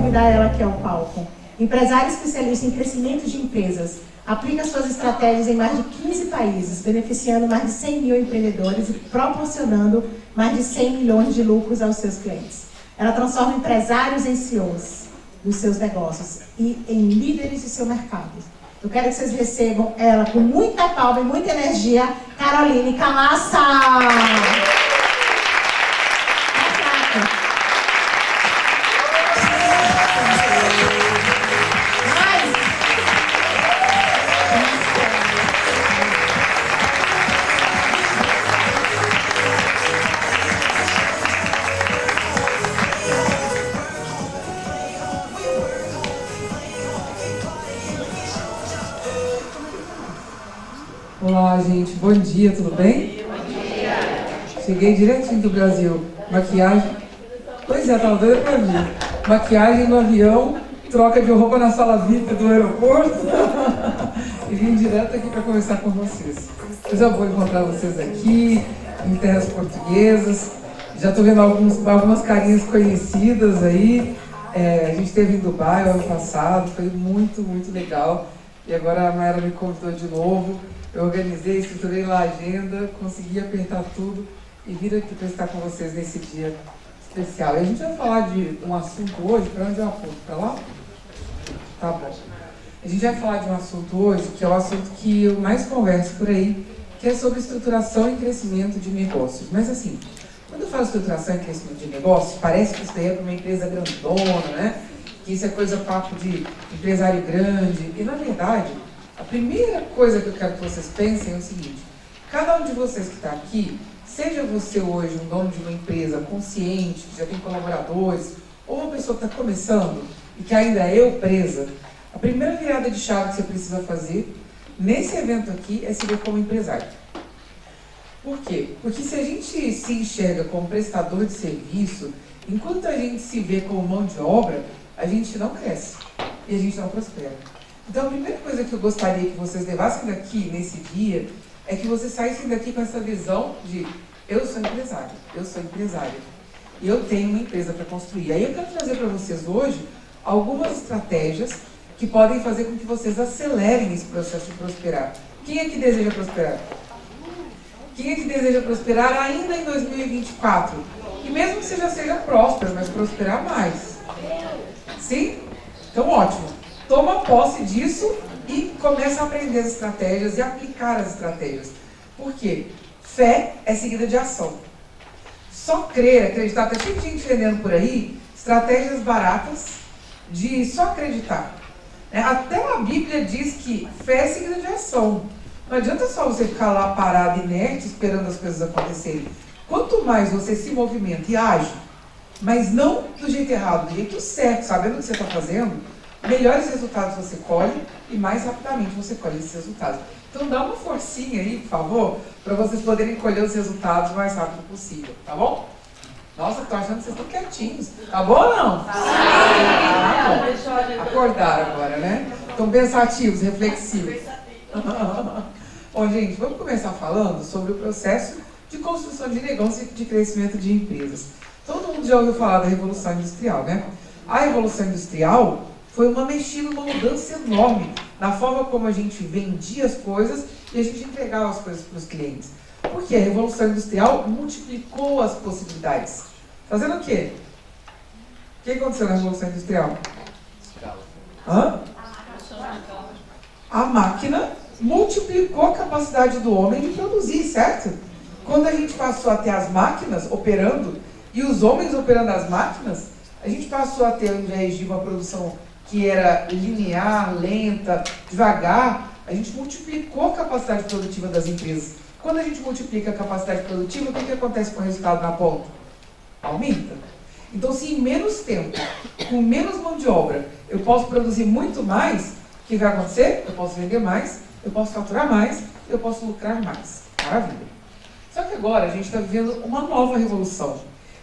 convidar ela aqui ao palco. Empresária especialista em crescimento de empresas. Aplica suas estratégias em mais de 15 países, beneficiando mais de 100 mil empreendedores e proporcionando mais de 100 milhões de lucros aos seus clientes. Ela transforma empresários em CEOs dos seus negócios e em líderes de seu mercado. Eu quero que vocês recebam ela com muita palma e muita energia, Caroline Camassa! Olá, gente. Bom dia, tudo bem? Bom dia. Cheguei direitinho do Brasil. Maquiagem. Pois é, tava doida pra vir. Maquiagem no avião, troca de roupa na sala VIP do aeroporto. E vim direto aqui para conversar com vocês. Eu já vou encontrar vocês aqui, em terras portuguesas. Já estou vendo algumas carinhas conhecidas aí. A gente esteve em Dubai o ano passado, foi muito, muito legal. E agora a Mayara me convidou de novo. Eu organizei, estruturei lá a agenda, consegui apertar tudo e vir aqui para estar com vocês nesse dia especial. E a gente vai falar de um assunto hoje, para onde eu aponto? Para lá? Tá bom. A gente vai falar de um assunto hoje, que é o assunto que eu mais converso por aí, que é sobre estruturação e crescimento de negócios. Mas assim, quando eu falo estruturação e crescimento de negócios, parece que isso daí é para uma empresa grandona, né? Que isso é coisa papo de empresário grande. E na verdade, a primeira coisa que eu quero que vocês pensem é o seguinte: cada um de vocês que está aqui, seja você hoje um dono de uma empresa consciente, que já tem colaboradores, ou uma pessoa que está começando e que ainda é presa, a primeira virada de chave que você precisa fazer nesse evento aqui é se ver como empresário. Por quê? Porque se a gente se enxerga como prestador de serviço, enquanto a gente se vê como mão de obra, a gente não cresce e a gente não prospera. Então, a primeira coisa que eu gostaria que vocês levassem daqui nesse dia é que vocês saíssem daqui com essa visão de eu sou empresário, eu sou empresária e eu tenho uma empresa para construir. Aí eu quero trazer para vocês hoje algumas estratégias que podem fazer com que vocês acelerem esse processo de prosperar. Quem é que deseja prosperar? Quem é que deseja prosperar ainda em 2024? E mesmo que você já seja próspero, mas prosperar mais. Sim? Então, ótimo. Toma posse disso e começa a aprender as estratégias e aplicar as estratégias. Por quê? Fé é seguida de ação. Só crer, acreditar. Tem muita gente vendendo por aí estratégias baratas de só acreditar. Até a Bíblia diz que fé é seguida de ação. Não adianta só você ficar lá parado, inerte, esperando as coisas acontecerem. Quanto mais você se movimenta e age, mas não do jeito errado, do jeito certo, sabendo o que você está fazendo, melhores resultados você colhe e mais rapidamente você colhe esses resultados. Então dá uma forcinha aí, por favor, para vocês poderem colher os resultados o mais rápido possível, tá bom? Nossa, tô achando que vocês estão quietinhos. Tá bom ou não? Ah, bom. Acordaram agora, né? Estão pensativos, reflexivos. Bom, gente, vamos começar falando sobre o processo de construção de negócios e de crescimento de empresas. Todo mundo já ouviu falar da Revolução Industrial, né? A Revolução Industrial foi uma mexida, uma mudança enorme na forma como a gente vendia as coisas e a gente entregava as coisas para os clientes. Porque a Revolução Industrial multiplicou as possibilidades. Fazendo o quê? O que aconteceu na Revolução Industrial? Hã? A máquina multiplicou a capacidade do homem de produzir, certo? Quando a gente passou a ter as máquinas operando e os homens operando as máquinas, a gente passou a ter, ao invés de uma produção que era linear, lenta, devagar, a gente multiplicou a capacidade produtiva das empresas. Quando a gente multiplica a capacidade produtiva, o que acontece com o resultado na ponta? Aumenta. Então, se em menos tempo, com menos mão de obra, eu posso produzir muito mais, o que vai acontecer? Eu posso vender mais, eu posso faturar mais, eu posso lucrar mais. Maravilha. Só que agora a gente está vivendo uma nova revolução,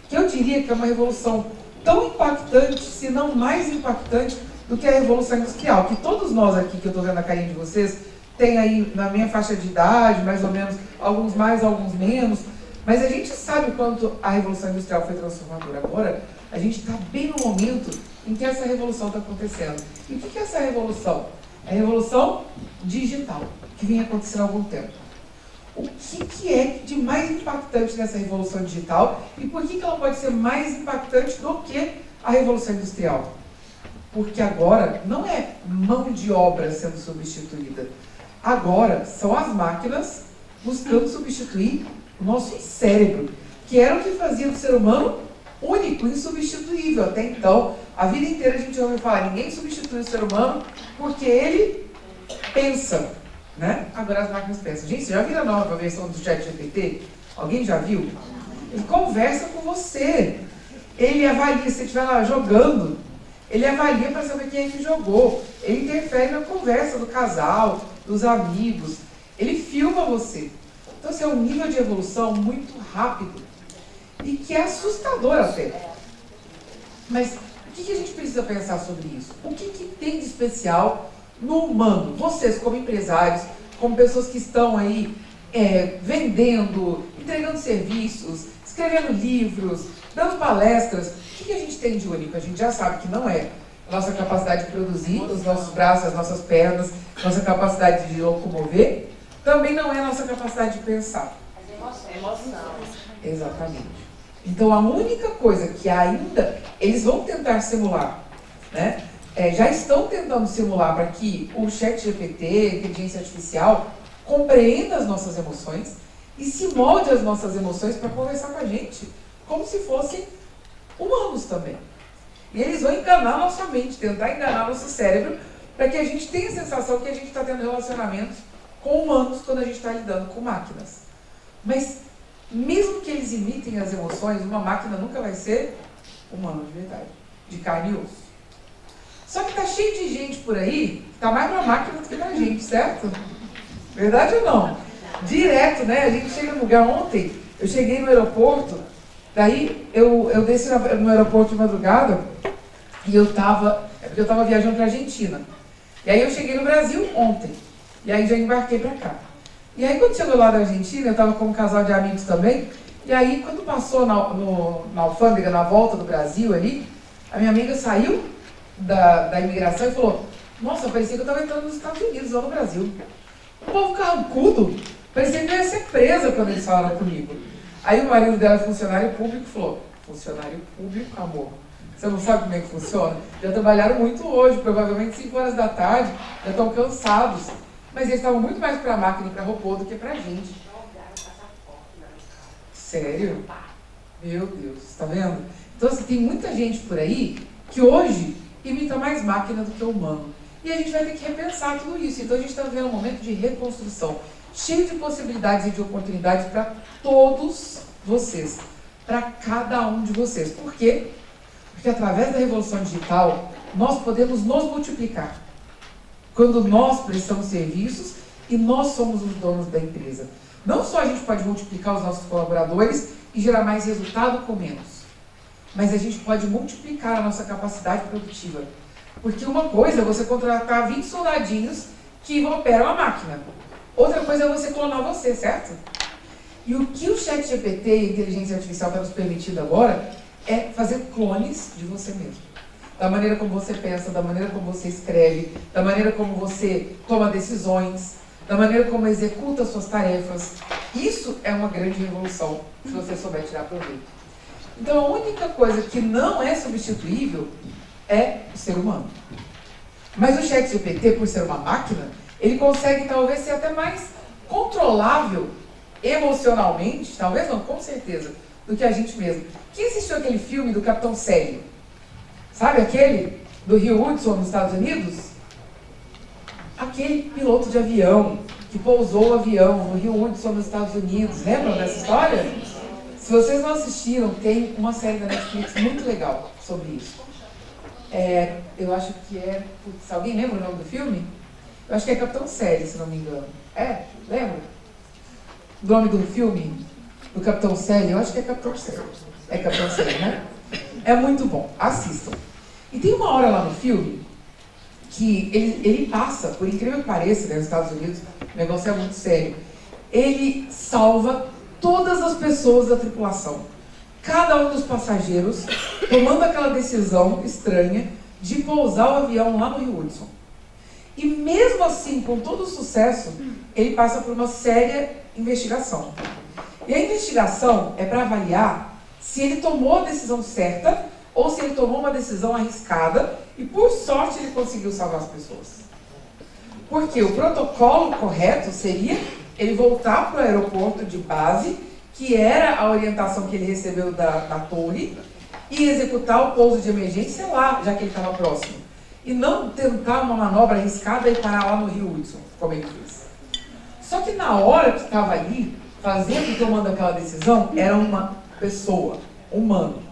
que eu diria que é uma revolução tão impactante, se não mais impactante, do que a Revolução Industrial, que todos nós aqui, que eu estou vendo a carinha de vocês, tem aí na minha faixa de idade, mais ou menos, alguns mais, alguns menos, mas a gente sabe o quanto a Revolução Industrial foi transformadora. Agora, a gente está bem no momento em que essa revolução está acontecendo. E o que é essa revolução? É a revolução digital, que vem acontecendo há algum tempo. O que é de mais impactante nessa revolução digital e por que ela pode ser mais impactante do que a revolução industrial? Porque agora não é mão de obra sendo substituída. Agora são as máquinas buscando substituir o nosso cérebro, que era o que fazia do ser humano único, insubstituível. Até então, a vida inteira a gente ouve falar, ninguém substitui o ser humano porque ele pensa, né? Agora as máquinas pensam. Gente, já viram a nova versão do ChatGPT? Alguém já viu? Ele conversa com você. Ele avalia, se você estiver lá jogando, ele avalia para saber quem é que jogou. Ele interfere na conversa do casal, dos amigos. Ele filma você. Então, assim, é um nível de evolução muito rápido e que é assustador até. Mas o que a gente precisa pensar sobre isso? O que tem de especial no humano? Vocês, como empresários, como pessoas que estão aí vendendo, entregando serviços, escrevendo livros, dando palestras, o que a gente tem de único? A gente já sabe que não é a nossa capacidade de produzir, os nossos braços, as nossas pernas, nossa capacidade de locomover, também não é a nossa capacidade de pensar. Emoção. Exatamente. Então a única coisa que ainda eles vão tentar simular, né? Já estão tentando simular para que o ChatGPT, a inteligência artificial, compreenda as nossas emoções e se molde as nossas emoções para conversar com a gente, como se fossem humanos também. E eles vão enganar nossa mente, tentar enganar nosso cérebro, para que a gente tenha a sensação que a gente está tendo relacionamentos com humanos quando a gente está lidando com máquinas. Mas, mesmo que eles imitem as emoções, uma máquina nunca vai ser humano de verdade, de carne e osso. Só que está cheio de gente por aí que está mais para a máquina do que para a gente, certo? Verdade ou não? Direto, né? A gente chega no lugar. Ontem, eu cheguei no aeroporto, daí eu desci no aeroporto de madrugada e eu estava viajando para a Argentina. E aí eu cheguei no Brasil ontem, e aí já embarquei para cá. E aí quando chegou lá da Argentina, eu estava com um casal de amigos também, e aí quando passou na alfândega, na volta do Brasil ali, a minha amiga saiu da imigração e falou, nossa, parecia que eu estava entrando nos Estados Unidos, não no Brasil. O povo carrancudo, parecia que eu ia ser presa quando eles falaram comigo. Aí o marido dela, funcionário público, falou, funcionário público, amor, você não sabe como é que funciona? Já trabalharam muito hoje, provavelmente 5 horas da tarde, já estão cansados. Mas eles estavam muito mais para a máquina e para robô do que para a gente. Sério? Meu Deus, está vendo? Então, assim, tem muita gente por aí que hoje imita mais máquina do que humano. E a gente vai ter que repensar tudo isso. Então, a gente está vivendo um momento de reconstrução, cheio de possibilidades e de oportunidades para todos vocês, para cada um de vocês. Por quê? Porque através da revolução digital, nós podemos nos multiplicar. Quando nós prestamos serviços e nós somos os donos da empresa. Não só a gente pode multiplicar os nossos colaboradores e gerar mais resultado com menos, mas a gente pode multiplicar a nossa capacidade produtiva. Porque uma coisa é você contratar 20 soldadinhos que operam a máquina. Outra coisa é você clonar você, certo? E o que o ChatGPT e a inteligência artificial está nos permitindo agora é fazer clones de você mesmo. Da maneira como você pensa, da maneira como você escreve, da maneira como você toma decisões, da maneira como executa suas tarefas. Isso é uma grande revolução, se você souber tirar proveito. Então, a única coisa que não é substituível é o ser humano. Mas o ChatGPT, por ser uma máquina, ele consegue talvez ser até mais controlável emocionalmente, talvez não, com certeza, do que a gente mesmo. Quem assistiu aquele filme do Capitão Célio? Sabe aquele do Rio Hudson, nos Estados Unidos? Aquele piloto de avião que pousou o avião no Rio Hudson, nos Estados Unidos. Lembram dessa história? Se vocês não assistiram, tem uma série da Netflix muito legal sobre isso. Eu acho que é... Putz, alguém lembra o nome do filme? Eu acho que é Capitão Célio, se não me engano. Lembra? O nome do filme do Capitão Célio? Eu acho que é Capitão Célio. É Capitão Célio, né? É muito bom, assistam. E tem uma hora lá no filme que ele passa, por incrível que pareça, né, nos Estados Unidos, o negócio é muito sério. Ele salva todas as pessoas da tripulação. Cada um dos passageiros tomando aquela decisão estranha de pousar o avião lá no Rio Hudson. E mesmo assim, com todo o sucesso, ele passa por uma séria investigação. E a investigação é para avaliar se ele tomou a decisão certa ou se ele tomou uma decisão arriscada e, por sorte, ele conseguiu salvar as pessoas. Porque o protocolo correto seria ele voltar para o aeroporto de base, que era a orientação que ele recebeu da torre, e executar o pouso de emergência lá, já que ele estava próximo. E não tentar uma manobra arriscada e parar lá no Rio Hudson, como ele fez. Só que na hora que estava ali, fazendo e tomando aquela decisão, era uma pessoa, humano.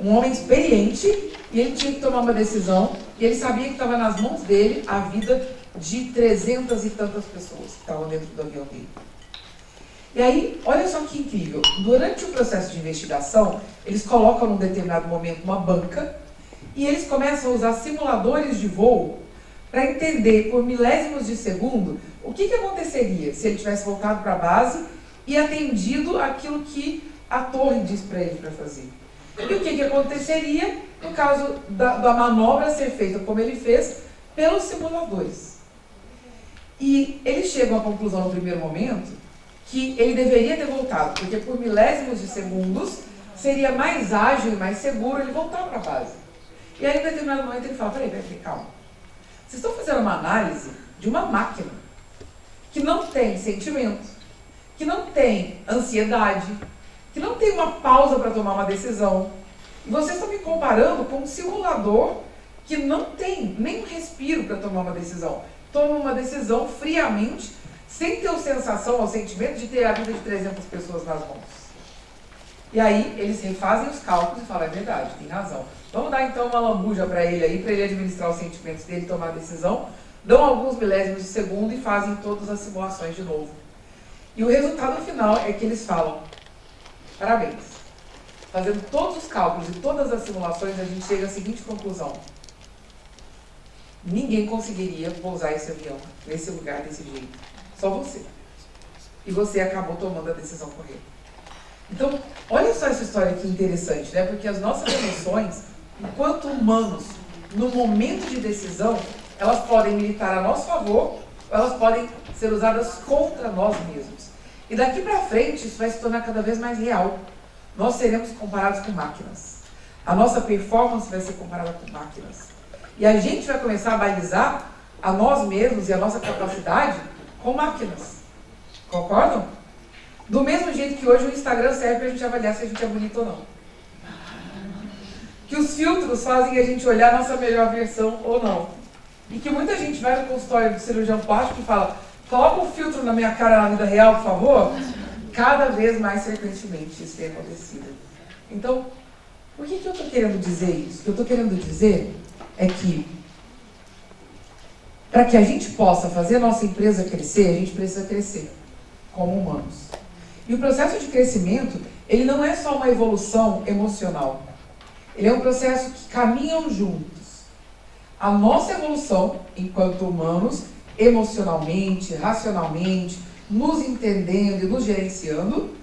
Um homem experiente, e ele tinha que tomar uma decisão, e ele sabia que estava nas mãos dele a vida de 300 e tantas pessoas que estavam dentro do avião dele. E aí, olha só que incrível, durante o processo de investigação, eles colocam num determinado momento uma banca e eles começam a usar simuladores de voo para entender por milésimos de segundo o que aconteceria se ele tivesse voltado para a base e atendido aquilo que a torre diz para ele para fazer. E o que aconteceria no caso da manobra ser feita como ele fez pelos simuladores. E eles chegam à conclusão no primeiro momento que ele deveria ter voltado, porque por milésimos de segundos seria mais ágil e mais seguro ele voltar para a base. E aí, em determinado momento, ele fala, peraí, calma. Vocês estão fazendo uma análise de uma máquina que não tem sentimento, que não tem ansiedade, que não tem uma pausa para tomar uma decisão. E vocês estão me comparando com um simulador que não tem nem um respiro para tomar uma decisão. Toma uma decisão friamente, sem ter a sensação ou sentimento de ter a vida de 300 pessoas nas mãos. E aí, eles refazem os cálculos e falam, é verdade, tem razão. Vamos dar então uma lambuja para ele aí, para ele administrar os sentimentos dele e tomar a decisão. Dão alguns milésimos de segundo e fazem todas as simulações de novo. E o resultado final é que eles falam, parabéns. Fazendo todos os cálculos e todas as simulações, a gente chega à seguinte conclusão. Ninguém conseguiria pousar esse avião nesse lugar, desse jeito. Só você. E você acabou tomando a decisão correta. Então, olha só essa história aqui interessante, né? Porque as nossas emoções, enquanto humanos, no momento de decisão, elas podem militar a nosso favor, ou elas podem ser usadas contra nós mesmos. E daqui para frente, isso vai se tornar cada vez mais real. Nós seremos comparados com máquinas. A nossa performance vai ser comparada com máquinas. E a gente vai começar a balizar a nós mesmos e a nossa capacidade com máquinas. Concordam? Do mesmo jeito que hoje o Instagram serve para a gente avaliar se a gente é bonito ou não. Que os filtros fazem a gente olhar a nossa melhor versão ou não. E que muita gente vai no consultório do cirurgião plástico e fala, coloca um filtro na minha cara na vida real, por favor. Cada vez mais frequentemente isso tem acontecido. Então, por que eu estou querendo dizer isso? O que eu estou querendo dizer é que para que a gente possa fazer a nossa empresa crescer, a gente precisa crescer como humanos. E o processo de crescimento, ele não é só uma evolução emocional. Ele é um processo que caminham juntos. A nossa evolução, enquanto humanos, emocionalmente, racionalmente, nos entendendo e nos gerenciando,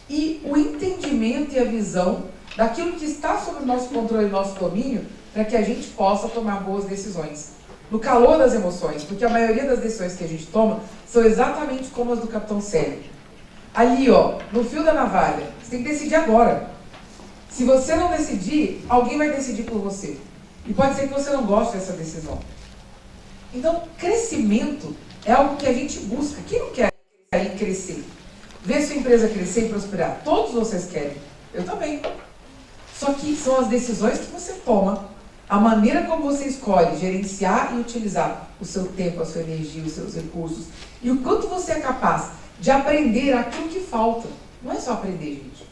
e o entendimento e a visão daquilo que está sob o nosso controle e nosso domínio, para que a gente possa tomar boas decisões. No calor das emoções, porque a maioria das decisões que a gente toma são exatamente como as do Capitão Célio. Ali, ó, no fio da navalha, você tem que decidir agora. Se você não decidir, alguém vai decidir por você. E pode ser que você não goste dessa decisão. Então, crescimento é algo que a gente busca. Quem não quer crescer? Ver sua empresa crescer e prosperar. Todos vocês querem. Eu também. Só que são as decisões que você toma, a maneira como você escolhe gerenciar e utilizar o seu tempo, a sua energia, os seus recursos, e o quanto você é capaz de aprender aquilo que falta. Não é só aprender, gente.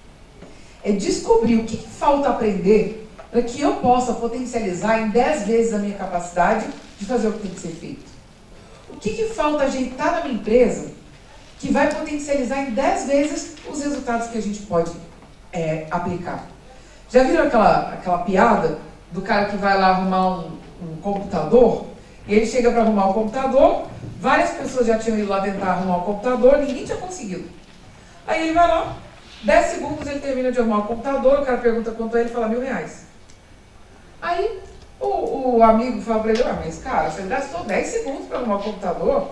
É descobrir o que falta aprender para que eu possa potencializar em 10 vezes a minha capacidade de fazer o que tem que ser feito. O que falta ajeitar na minha empresa que vai potencializar em 10 vezes os resultados que a gente pode aplicar. Já viram aquela piada do cara que vai lá arrumar um computador, e ele chega para arrumar o computador, várias pessoas já tinham ido lá tentar arrumar o computador, ninguém tinha conseguido. Aí ele vai lá, 10 segundos ele termina de arrumar o computador, o cara pergunta quanto é, ele fala R$1.000. Aí o amigo fala pra ele, mas cara, você gastou 10 segundos para arrumar o computador?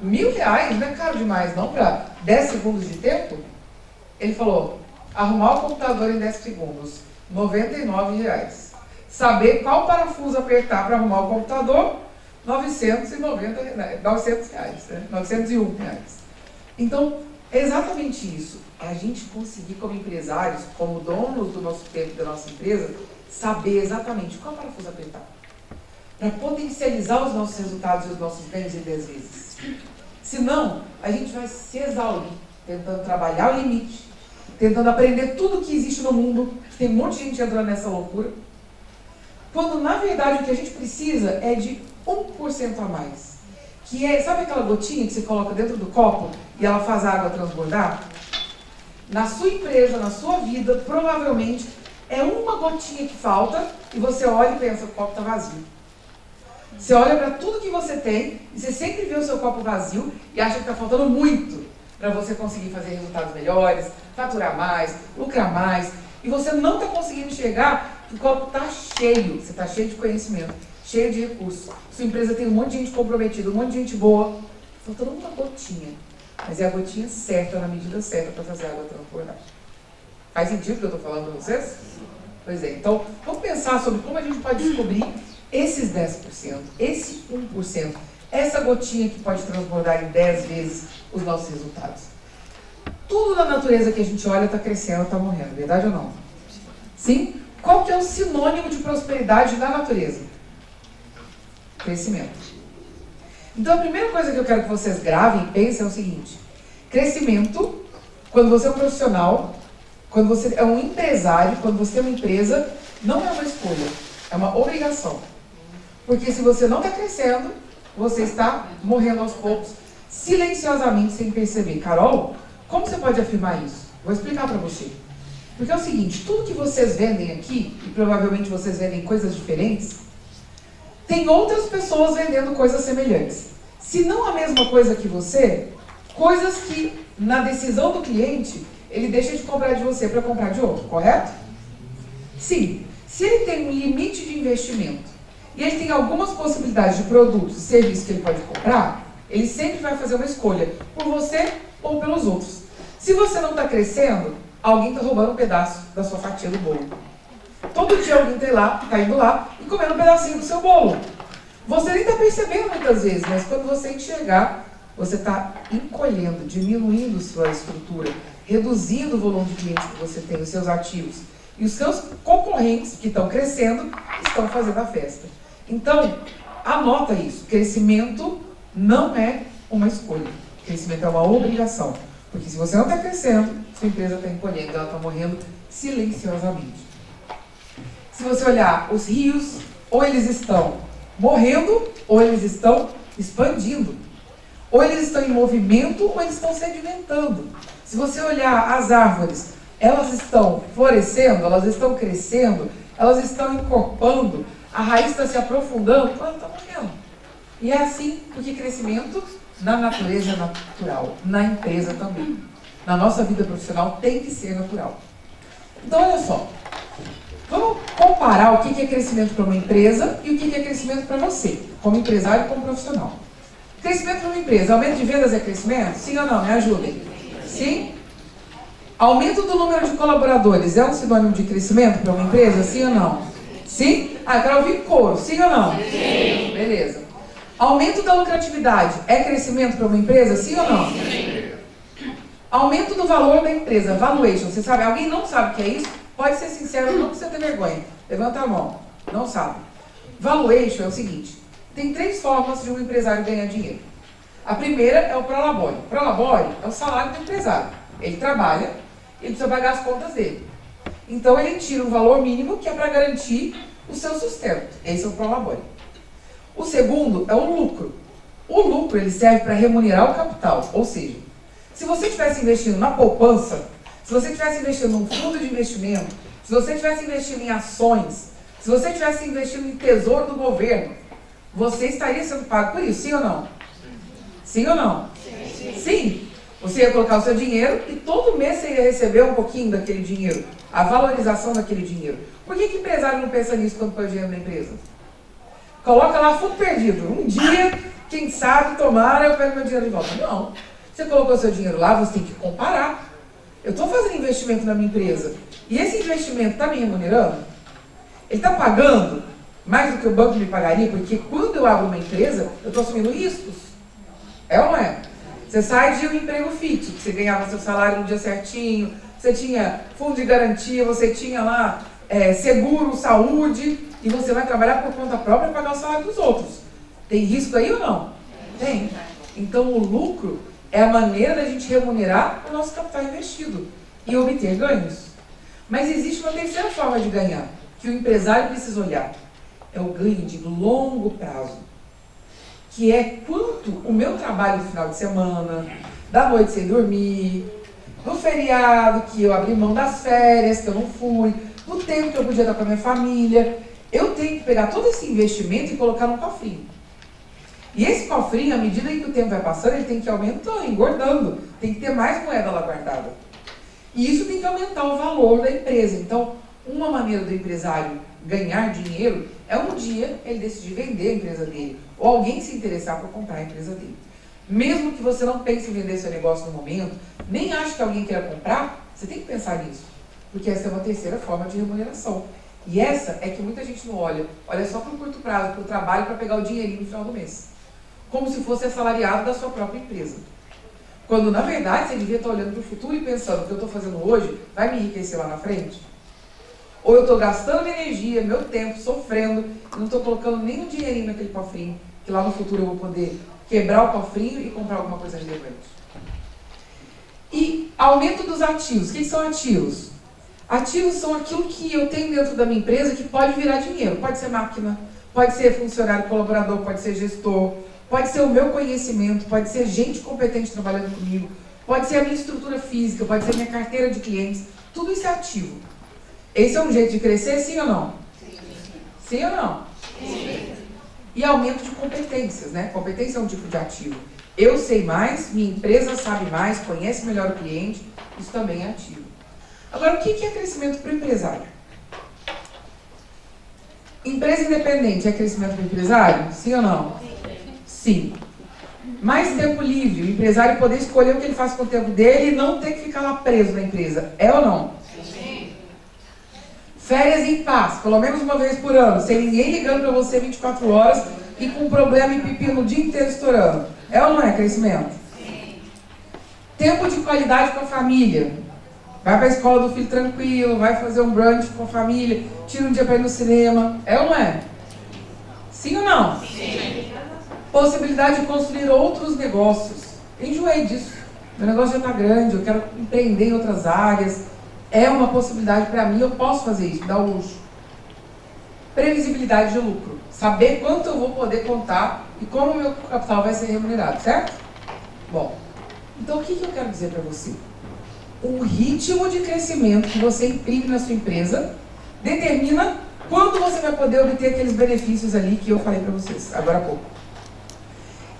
R$1.000 não é caro demais não para 10 segundos de tempo? Ele falou, arrumar o computador em 10 segundos, R$99. Saber qual parafuso apertar para arrumar o computador, R$901, né? R$901. Então, é exatamente isso. É a gente conseguir, como empresários, como donos do nosso tempo, da nossa empresa, saber exatamente qual parafuso apertar. Para potencializar os nossos resultados e os nossos ganhos em 10 vezes. Senão, a gente vai se exaurir, tentando trabalhar o limite, tentando aprender tudo que existe no mundo, tem um monte de gente entrando nessa loucura, quando na verdade o que a gente precisa é de 1% a mais. Que é, sabe aquela gotinha que você coloca dentro do copo e ela faz a água transbordar? Na sua empresa, na sua vida, provavelmente é uma gotinha que falta e você olha e pensa, o copo está vazio. Você olha para tudo que você tem e você sempre vê o seu copo vazio e acha que está faltando muito para você conseguir fazer resultados melhores, faturar mais, lucrar mais. E você não está conseguindo enxergar que o copo está cheio, você está cheio de conhecimento, cheio de recursos. Sua empresa tem um monte de gente comprometida, um monte de gente boa. Faltando uma gotinha. Mas é a gotinha certa, na medida certa, para fazer a água transbordar. Faz sentido o que eu estou falando para vocês? Pois é, então vamos pensar sobre como a gente pode descobrir esses 10%, esse 1%, essa gotinha que pode transbordar em 10 vezes os nossos resultados. Tudo na natureza que a gente olha está crescendo, está morrendo, verdade ou não? Sim? Qual que é o sinônimo de prosperidade na natureza? Crescimento. Então a primeira coisa que eu quero que vocês gravem e pensem é o seguinte: crescimento, quando você é um profissional, quando você é um empresário, quando você tem uma empresa, não é uma escolha, é uma obrigação. Porque se você não está crescendo, você está morrendo aos poucos, silenciosamente, sem perceber. Carol, como você pode afirmar isso? Vou explicar para você. Porque é o seguinte, tudo que vocês vendem aqui, e provavelmente vocês vendem coisas diferentes, tem outras pessoas vendendo coisas semelhantes. Se não a mesma coisa que você, coisas que na decisão do cliente, ele deixa de comprar de você para comprar de outro, correto? Sim. Se ele tem um limite de investimento e ele tem algumas possibilidades de produtos e serviços que ele pode comprar, ele sempre vai fazer uma escolha por você ou pelos outros. Se você não está crescendo, alguém está roubando um pedaço da sua fatia do bolo. Todo dia alguém está indo lá e comendo um pedacinho do seu bolo. Você nem está percebendo muitas vezes, mas quando você enxergar, você está encolhendo, diminuindo sua estrutura, reduzindo o volume de clientes que você tem, os seus ativos. E os seus concorrentes que estão crescendo, estão fazendo a festa. Então, anota isso. Crescimento não é uma escolha. Crescimento é uma obrigação. Porque se você não está crescendo, sua empresa está encolhendo, ela está morrendo silenciosamente. Se você olhar os rios, ou eles estão morrendo, ou eles estão expandindo. Ou eles estão em movimento, ou eles estão sedimentando. Se você olhar as árvores, elas estão florescendo, elas estão crescendo, elas estão encorpando, a raiz está se aprofundando, ela está morrendo. E é assim, porque crescimento na natureza é natural, na empresa também. Na nossa vida profissional tem que ser natural. Então, olha só. Vamos comparar o que é crescimento para uma empresa e o que é crescimento para você, como empresário e como profissional. Crescimento para uma empresa, aumento de vendas é crescimento? Sim ou não? Me ajudem. Sim? Aumento do número de colaboradores é um sinônimo de crescimento para uma empresa? Sim ou não? Sim? Ah, eu quero ouvir coro. Sim ou não? Sim. Beleza. Aumento da lucratividade é crescimento para uma empresa? Sim ou não? Sim. Aumento do valor da empresa, valuation. Você sabe? Alguém não sabe o que é isso? Pode ser sincero, não precisa ter vergonha. Levanta a mão. Não sabe. Valuation é o seguinte. Tem 3 formas de um empresário ganhar dinheiro. A primeira é o prolabore. O prolabore é o salário do empresário. Ele trabalha, ele precisa pagar as contas dele. Então ele tira um valor mínimo que é para garantir o seu sustento. Esse é o prolabore. O segundo é o lucro. O lucro ele serve para remunerar o capital. Ou seja, se você estivesse investindo na poupança, se você estivesse investindo num fundo de investimento, se você estivesse investindo em ações, se você estivesse investindo em tesouro do governo, você estaria sendo pago por isso, sim ou não? Sim ou não? Sim. Sim. Você ia colocar o seu dinheiro e todo mês você ia receber um pouquinho daquele dinheiro, a valorização daquele dinheiro. Por que o empresário não pensa nisso quando põe dinheiro na empresa? Coloca lá fundo perdido. Um dia, quem sabe, tomara, eu pego meu dinheiro de volta. Não. Você colocou seu dinheiro lá, você tem que comparar. Eu estou fazendo investimento na minha empresa e esse investimento está me remunerando? Ele está pagando mais do que o banco me pagaria? Porque quando eu abro uma empresa, eu estou assumindo riscos. É ou não é? Você sai de um emprego fixo, que você ganhava seu salário no dia certinho, você tinha fundo de garantia, você tinha lá seguro, saúde, e você vai trabalhar por conta própria e pagar o salário dos outros. Tem risco aí ou não? Tem. Então o lucro é a maneira da gente remunerar o nosso capital investido e obter ganhos. Mas existe uma terceira forma de ganhar, que o empresário precisa olhar. É o ganho de longo prazo. Que é quanto o meu trabalho no final de semana, da noite sem dormir, no feriado, que eu abri mão das férias, que eu não fui, no tempo que eu podia estar com a minha família. Eu tenho que pegar todo esse investimento e colocar num cofrinho. E esse cofrinho, à medida que o tempo vai passando, ele tem que ir aumentando, engordando. Tem que ter mais moeda lá guardada. E isso tem que aumentar o valor da empresa. Então, uma maneira do empresário ganhar dinheiro é um dia ele decidir vender a empresa dele, ou alguém se interessar por comprar a empresa dele. Mesmo que você não pense em vender seu negócio no momento, nem ache que alguém queira comprar, você tem que pensar nisso. Porque essa é uma terceira forma de remuneração. E essa é que muita gente não olha. Olha só para o curto prazo, para o trabalho, para pegar o dinheirinho no final do mês. Como se fosse assalariado da sua própria empresa. Quando, na verdade, você devia estar olhando para o futuro e pensando, o que eu estou fazendo hoje vai me enriquecer lá na frente? Ou eu estou gastando energia, meu tempo, sofrendo, e não estou colocando nem um dinheirinho naquele cofrinho, que lá no futuro eu vou poder quebrar o cofrinho e comprar alguma coisa relevante. E aumento dos ativos. O que são ativos? Ativos são aquilo que eu tenho dentro da minha empresa que pode virar dinheiro. Pode ser máquina, pode ser funcionário colaborador, pode ser gestor, pode ser o meu conhecimento, pode ser gente competente trabalhando comigo, pode ser a minha estrutura física, pode ser a minha carteira de clientes. Tudo isso é ativo. Esse é um jeito de crescer, sim ou não? Sim. Sim ou não? Sim. E aumento de competências, né? Competência é um tipo de ativo. Eu sei mais, minha empresa sabe mais, conhece melhor o cliente, isso também é ativo. Agora, o que é crescimento para o empresário? Empresa independente é crescimento para o empresário? Sim ou não? Sim. Mais tempo livre, o empresário poder escolher o que ele faz com o tempo dele e não ter que ficar lá preso na empresa. É ou não? Sim. Férias em paz, pelo menos uma vez por ano, sem ninguém ligando para você 24 horas e com um problema em pepino o dia inteiro estourando. É ou não é crescimento? Sim. Tempo de qualidade com a família. Vai para a escola do filho tranquilo, vai fazer um brunch com a família, tira um dia para ir no cinema. É ou não é? Sim ou não? Sim. Possibilidade de construir outros negócios. Enjoei disso. Meu negócio já está grande, eu quero empreender em outras áreas. É uma possibilidade para mim, eu posso fazer isso, dá o luxo. Previsibilidade de lucro. Saber quanto eu vou poder contar e como o meu capital vai ser remunerado, certo? Bom, então o que eu quero dizer para você? O ritmo de crescimento que você imprime na sua empresa determina quando você vai poder obter aqueles benefícios ali que eu falei para vocês agora há pouco.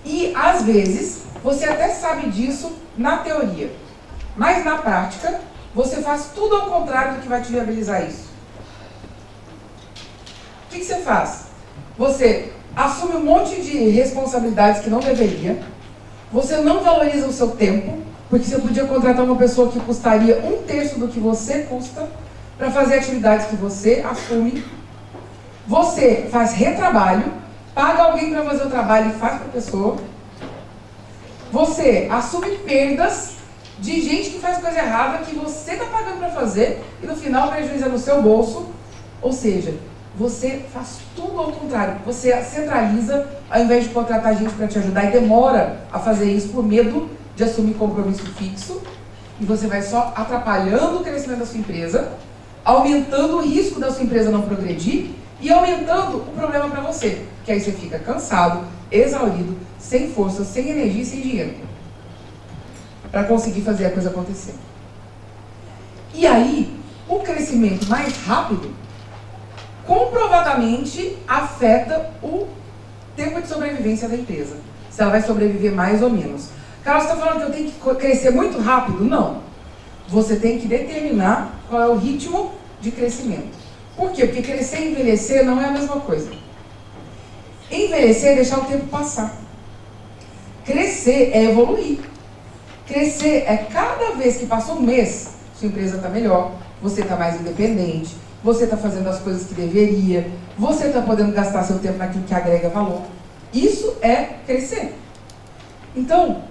E, às vezes, você até sabe disso na teoria, mas na prática, você faz tudo ao contrário do que vai te viabilizar isso. O que você faz? Você assume um monte de responsabilidades que não deveria, você não valoriza o seu tempo, porque você podia contratar uma pessoa que custaria 1/3 do que você custa para fazer atividades que você assume. Você faz retrabalho, paga alguém para fazer o trabalho e faz para a pessoa. Você assume perdas de gente que faz coisa errada que você está pagando para fazer e no final o prejuízo é no seu bolso. Ou seja, você faz tudo ao contrário. Você centraliza ao invés de contratar gente para te ajudar e demora a fazer isso por medo de assumir compromisso fixo, e você vai só atrapalhando o crescimento da sua empresa, aumentando o risco da sua empresa não progredir e aumentando o problema para você, que aí você fica cansado, exaurido, sem força, sem energia e sem dinheiro para conseguir fazer a coisa acontecer. E aí, o crescimento mais rápido comprovadamente afeta o tempo de sobrevivência da empresa, se ela vai sobreviver mais ou menos. Carol, você está falando que eu tenho que crescer muito rápido? Não. Você tem que determinar qual é o ritmo de crescimento. Por quê? Porque crescer e envelhecer não é a mesma coisa. Envelhecer é deixar o tempo passar. Crescer é evoluir. Crescer é cada vez que passa um mês, sua empresa está melhor, você está mais independente, você está fazendo as coisas que deveria, você está podendo gastar seu tempo naquilo que agrega valor. Isso é crescer. Então,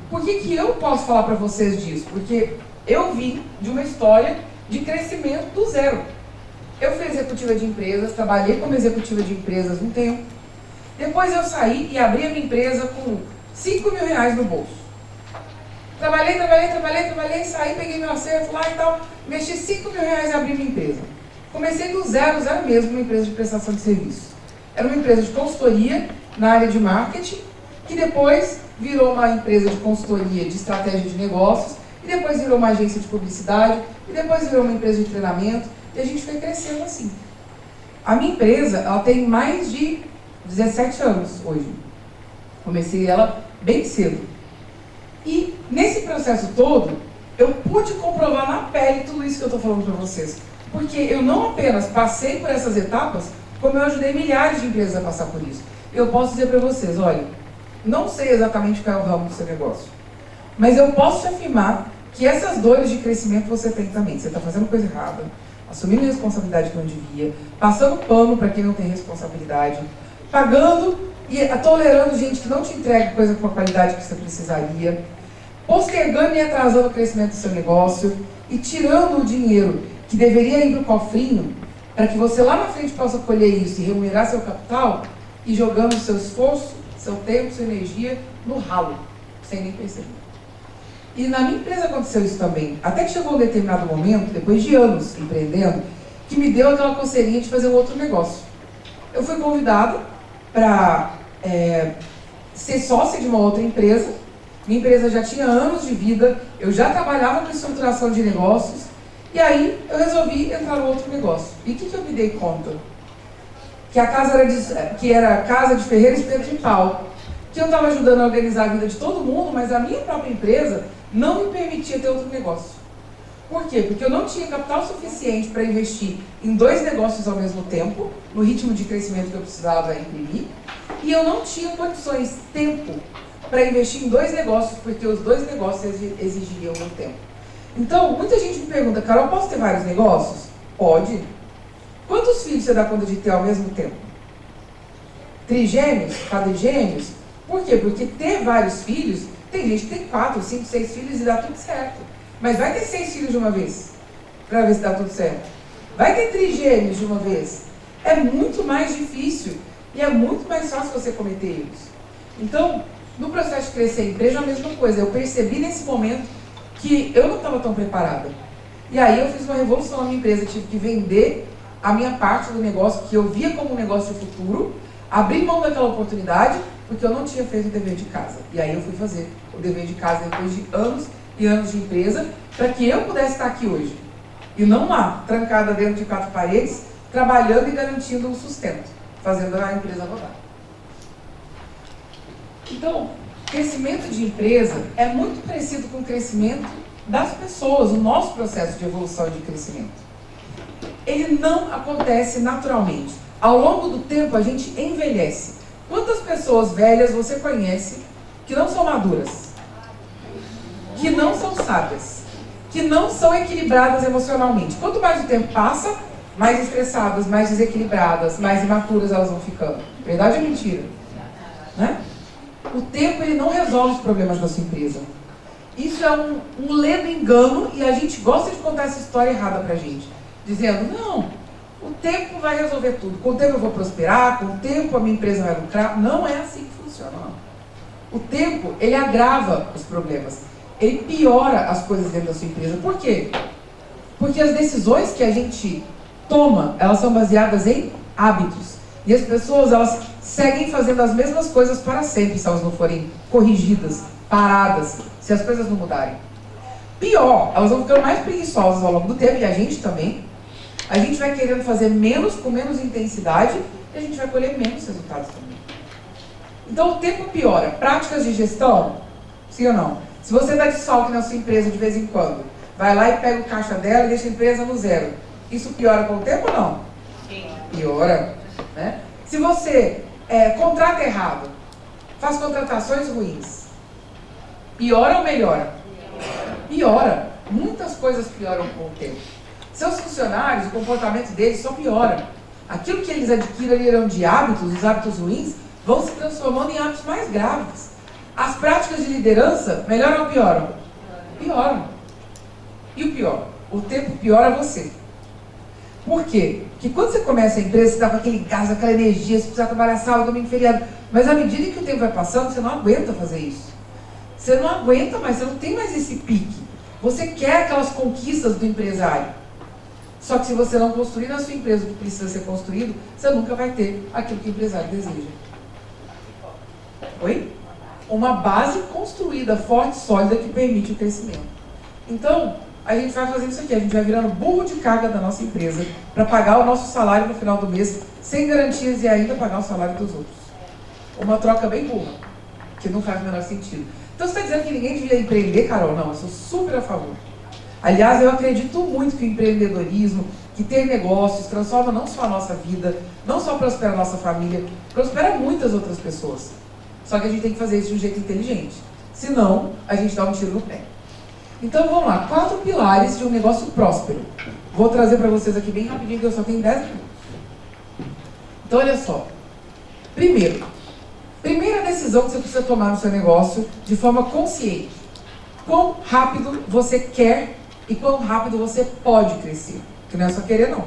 por que eu posso falar para vocês disso? Porque eu vim de uma história de crescimento do zero. Eu fui executiva de empresas, trabalhei como executiva de empresas um tempo. Depois eu saí e abri a minha empresa com 5 mil reais no bolso. Trabalhei, saí, peguei meu acerto lá e tal, mexi 5 mil reais e abri minha empresa. Comecei do zero mesmo, uma empresa de prestação de serviço. Era uma empresa de consultoria na área de marketing, que depois virou uma empresa de consultoria de estratégia de negócios, e depois virou uma agência de publicidade, e depois virou uma empresa de treinamento, e a gente foi crescendo assim. A minha empresa, ela tem mais de 17 anos hoje. Comecei ela bem cedo. E nesse processo todo, eu pude comprovar na pele tudo isso que eu estou falando para vocês. Porque eu não apenas passei por essas etapas, como eu ajudei milhares de empresas a passar por isso. Eu posso dizer para vocês, olha, não sei exatamente qual é o ramo do seu negócio, mas eu posso te afirmar que essas dores de crescimento você tem também. Você está fazendo coisa errada, assumindo responsabilidade que não devia, passando pano para quem não tem responsabilidade, pagando e tolerando gente que não te entrega coisa com a qualidade que você precisaria, postergando e atrasando o crescimento do seu negócio e tirando o dinheiro que deveria ir para o cofrinho para que você lá na frente possa colher isso e remunerar seu capital e jogando seu esforço, seu tempo, sua energia no ralo, sem nem perceber. E na minha empresa aconteceu isso também. Até que chegou um determinado momento, depois de anos empreendendo, que me deu aquela coceirinha de fazer um outro negócio. Eu fui convidada para ser sócia de uma outra empresa. Minha empresa já tinha anos de vida, eu já trabalhava com estruturação de negócios, e aí eu resolvi entrar no outro negócio. E o que eu me dei conta? Que a casa era casa de ferreiro e espeto de pau, que eu estava ajudando a organizar a vida de todo mundo, mas a minha própria empresa não me permitia ter outro negócio. Por quê? Porque eu não tinha capital suficiente para investir em 2 negócios ao mesmo tempo, no ritmo de crescimento que eu precisava imprimir, e eu não tinha condições, tempo, para investir em 2 negócios, porque os 2 negócios exigiriam meu tempo. Então, muita gente me pergunta, Carol, posso ter vários negócios? Pode. Quantos filhos você dá conta de ter ao mesmo tempo? Trigêmeos? Quadrigêmeos? Por quê? Porque ter vários filhos, tem gente que tem 4, 5, 6 filhos e dá tudo certo. Mas vai ter 6 filhos de uma vez, para ver se dá tudo certo. Vai ter trigêmeos de uma vez. É muito mais difícil e é muito mais fácil você cometer erros. Então, no processo de crescer a empresa, a mesma coisa. Eu percebi nesse momento que eu não estava tão preparada. E aí eu fiz uma revolução na minha empresa. Tive que vender a minha parte do negócio, que eu via como um negócio de futuro, abrir mão daquela oportunidade, porque eu não tinha feito o dever de casa. E aí eu fui fazer o dever de casa depois de anos e anos de empresa, para que eu pudesse estar aqui hoje. E não lá, trancada dentro de 4 paredes, trabalhando e garantindo o sustento, fazendo a empresa rodar. Então, crescimento de empresa é muito parecido com o crescimento das pessoas, o nosso processo de evolução e de crescimento. Ele não acontece naturalmente. Ao longo do tempo, a gente envelhece. Quantas pessoas velhas você conhece que não são maduras? Que não são sábias? Que não são equilibradas emocionalmente? Quanto mais o tempo passa, mais estressadas, mais desequilibradas, mais imaturas elas vão ficando. Verdade ou mentira? Né? O tempo ele não resolve os problemas da sua empresa. Isso é um ledo engano e a gente gosta de contar essa história errada pra gente. Dizendo, não, o tempo vai resolver tudo. Com o tempo eu vou prosperar, com o tempo a minha empresa vai lucrar. Não é assim que funciona, não. O tempo, ele agrava os problemas. Ele piora as coisas dentro da sua empresa. Por quê? Porque as decisões que a gente toma, elas são baseadas em hábitos. E as pessoas, elas seguem fazendo as mesmas coisas para sempre, se elas não forem corrigidas, paradas, se as coisas não mudarem. Pior, elas vão ficando mais preguiçosas ao longo do tempo, e a gente também. A gente vai querendo fazer menos, com menos intensidade, e a gente vai colher menos resultados também. Então o tempo piora. Práticas de gestão, Sim ou não? Se você dá desfalque na sua empresa de vez em quando, vai lá e pega o caixa dela e deixa a empresa no zero. Isso piora com o tempo ou não? Sim. Piora. Né? Se você contrata errado, faz contratações ruins, piora ou melhora? Piora. Muitas coisas pioram com o tempo. Seus funcionários, o comportamento deles só piora. Aquilo que eles adquiriram de hábitos, os hábitos ruins, vão se transformando em hábitos mais graves. As práticas de liderança melhoram ou pioram? Pioram. E o pior? O tempo piora você. Por quê? Porque quando você começa a empresa, você está com aquele gás, aquela energia, você precisa trabalhar sábado, domingo, feriado. Mas à medida que o tempo vai passando, você não aguenta fazer isso. Você não aguenta mais, você não tem mais esse pique. Você quer aquelas conquistas do empresário. Só que se você não construir na sua empresa o que precisa ser construído, você nunca vai ter aquilo que o empresário deseja. Oi? Uma base construída, forte, sólida, que permite o crescimento. Então, a gente vai fazendo isso aqui, a gente vai virando burro de carga da nossa empresa para pagar o nosso salário no final do mês, sem garantias e ainda pagar o salário dos outros. Uma troca bem burra, que não faz o menor sentido. Então você está dizendo que ninguém devia empreender, Carol? Não, eu sou super a favor. Aliás, eu acredito muito que o empreendedorismo, que ter negócios, transforma não só a nossa vida, não só prospera a nossa família, prospera muitas outras pessoas. Só que a gente tem que fazer isso de um jeito inteligente. Senão, a gente dá um tiro no pé. Então, vamos lá. 4 pilares de um negócio próspero. Vou trazer para vocês aqui bem rapidinho, que eu só tenho 10 minutos. Então, olha só. Primeira decisão que você precisa tomar no seu negócio de forma consciente. Quão rápido você quer e quão rápido você pode crescer. Que não é só querer, não.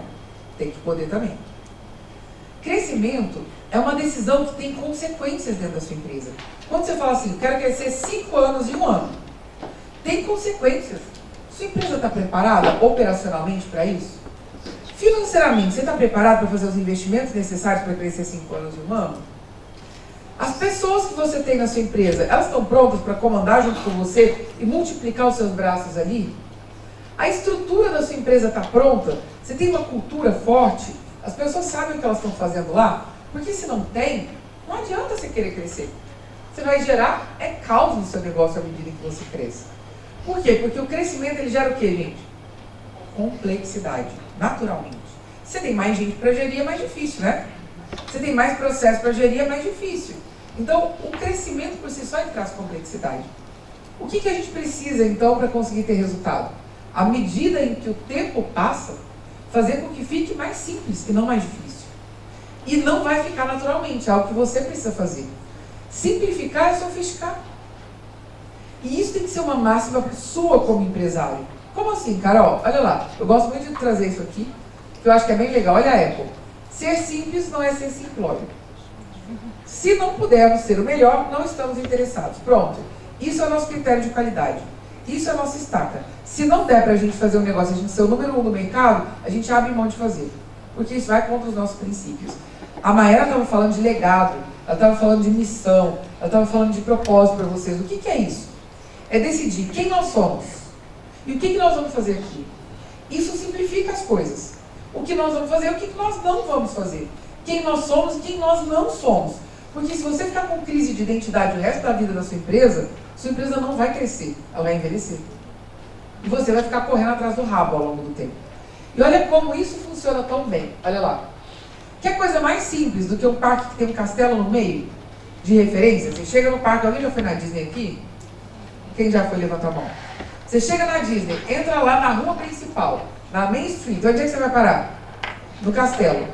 Tem que poder também. Crescimento é uma decisão que tem consequências dentro da sua empresa. Quando você fala assim, eu quero crescer 5 anos em 1 ano, tem consequências. Sua empresa está preparada operacionalmente para isso? Financeiramente, você está preparado para fazer os investimentos necessários para crescer 5 anos em 1 ano? As pessoas que você tem na sua empresa, elas estão prontas para comandar junto com você e multiplicar os seus braços ali? A estrutura da sua empresa está pronta? Você tem uma cultura forte? As pessoas sabem o que elas estão fazendo lá? Porque se não tem, não adianta você querer crescer. Você vai gerar caos no seu negócio à medida que você cresce. Por quê? Porque o crescimento ele gera o quê, gente? Complexidade, naturalmente. Você tem mais gente para gerir, é mais difícil, né? Você tem mais processo para gerir, é mais difícil. Então, o crescimento por si só traz complexidade. O que a gente precisa, então, para conseguir ter resultado? À medida em que o tempo passa, fazer com que fique mais simples e não mais difícil. E não vai ficar naturalmente, é algo que você precisa fazer. Simplificar é sofisticar. E isso tem que ser uma máxima sua como empresário. Como assim, Carol? Olha lá, eu gosto muito de trazer isso aqui, que eu acho que é bem legal. Olha a Apple. Ser simples não é ser simplório. Se não pudermos ser o melhor, não estamos interessados. Pronto. Isso é o nosso critério de qualidade. Isso é a nossa estaca. Se não der para a gente fazer um negócio, a gente ser o número 1 do mercado, a gente abre mão de fazer. Porque isso vai contra os nossos princípios. A Maera estava falando de legado, ela estava falando de missão, ela estava falando de propósito para vocês. O que é isso? É decidir quem nós somos e o que nós vamos fazer aqui. Isso simplifica as coisas. O que nós vamos fazer e o que nós não vamos fazer. Quem nós somos e quem nós não somos. Porque se você ficar com crise de identidade o resto da vida da sua empresa não vai crescer, ela vai envelhecer. E você vai ficar correndo atrás do rabo ao longo do tempo. E olha como isso funciona tão bem. Olha lá. Quer coisa mais simples do que um parque que tem um castelo no meio? De referência? Você chega no parque, alguém já foi na Disney aqui? Quem já foi, levanta a mão. Você chega na Disney, entra lá na rua principal, na Main Street. Onde é que você vai parar? No castelo.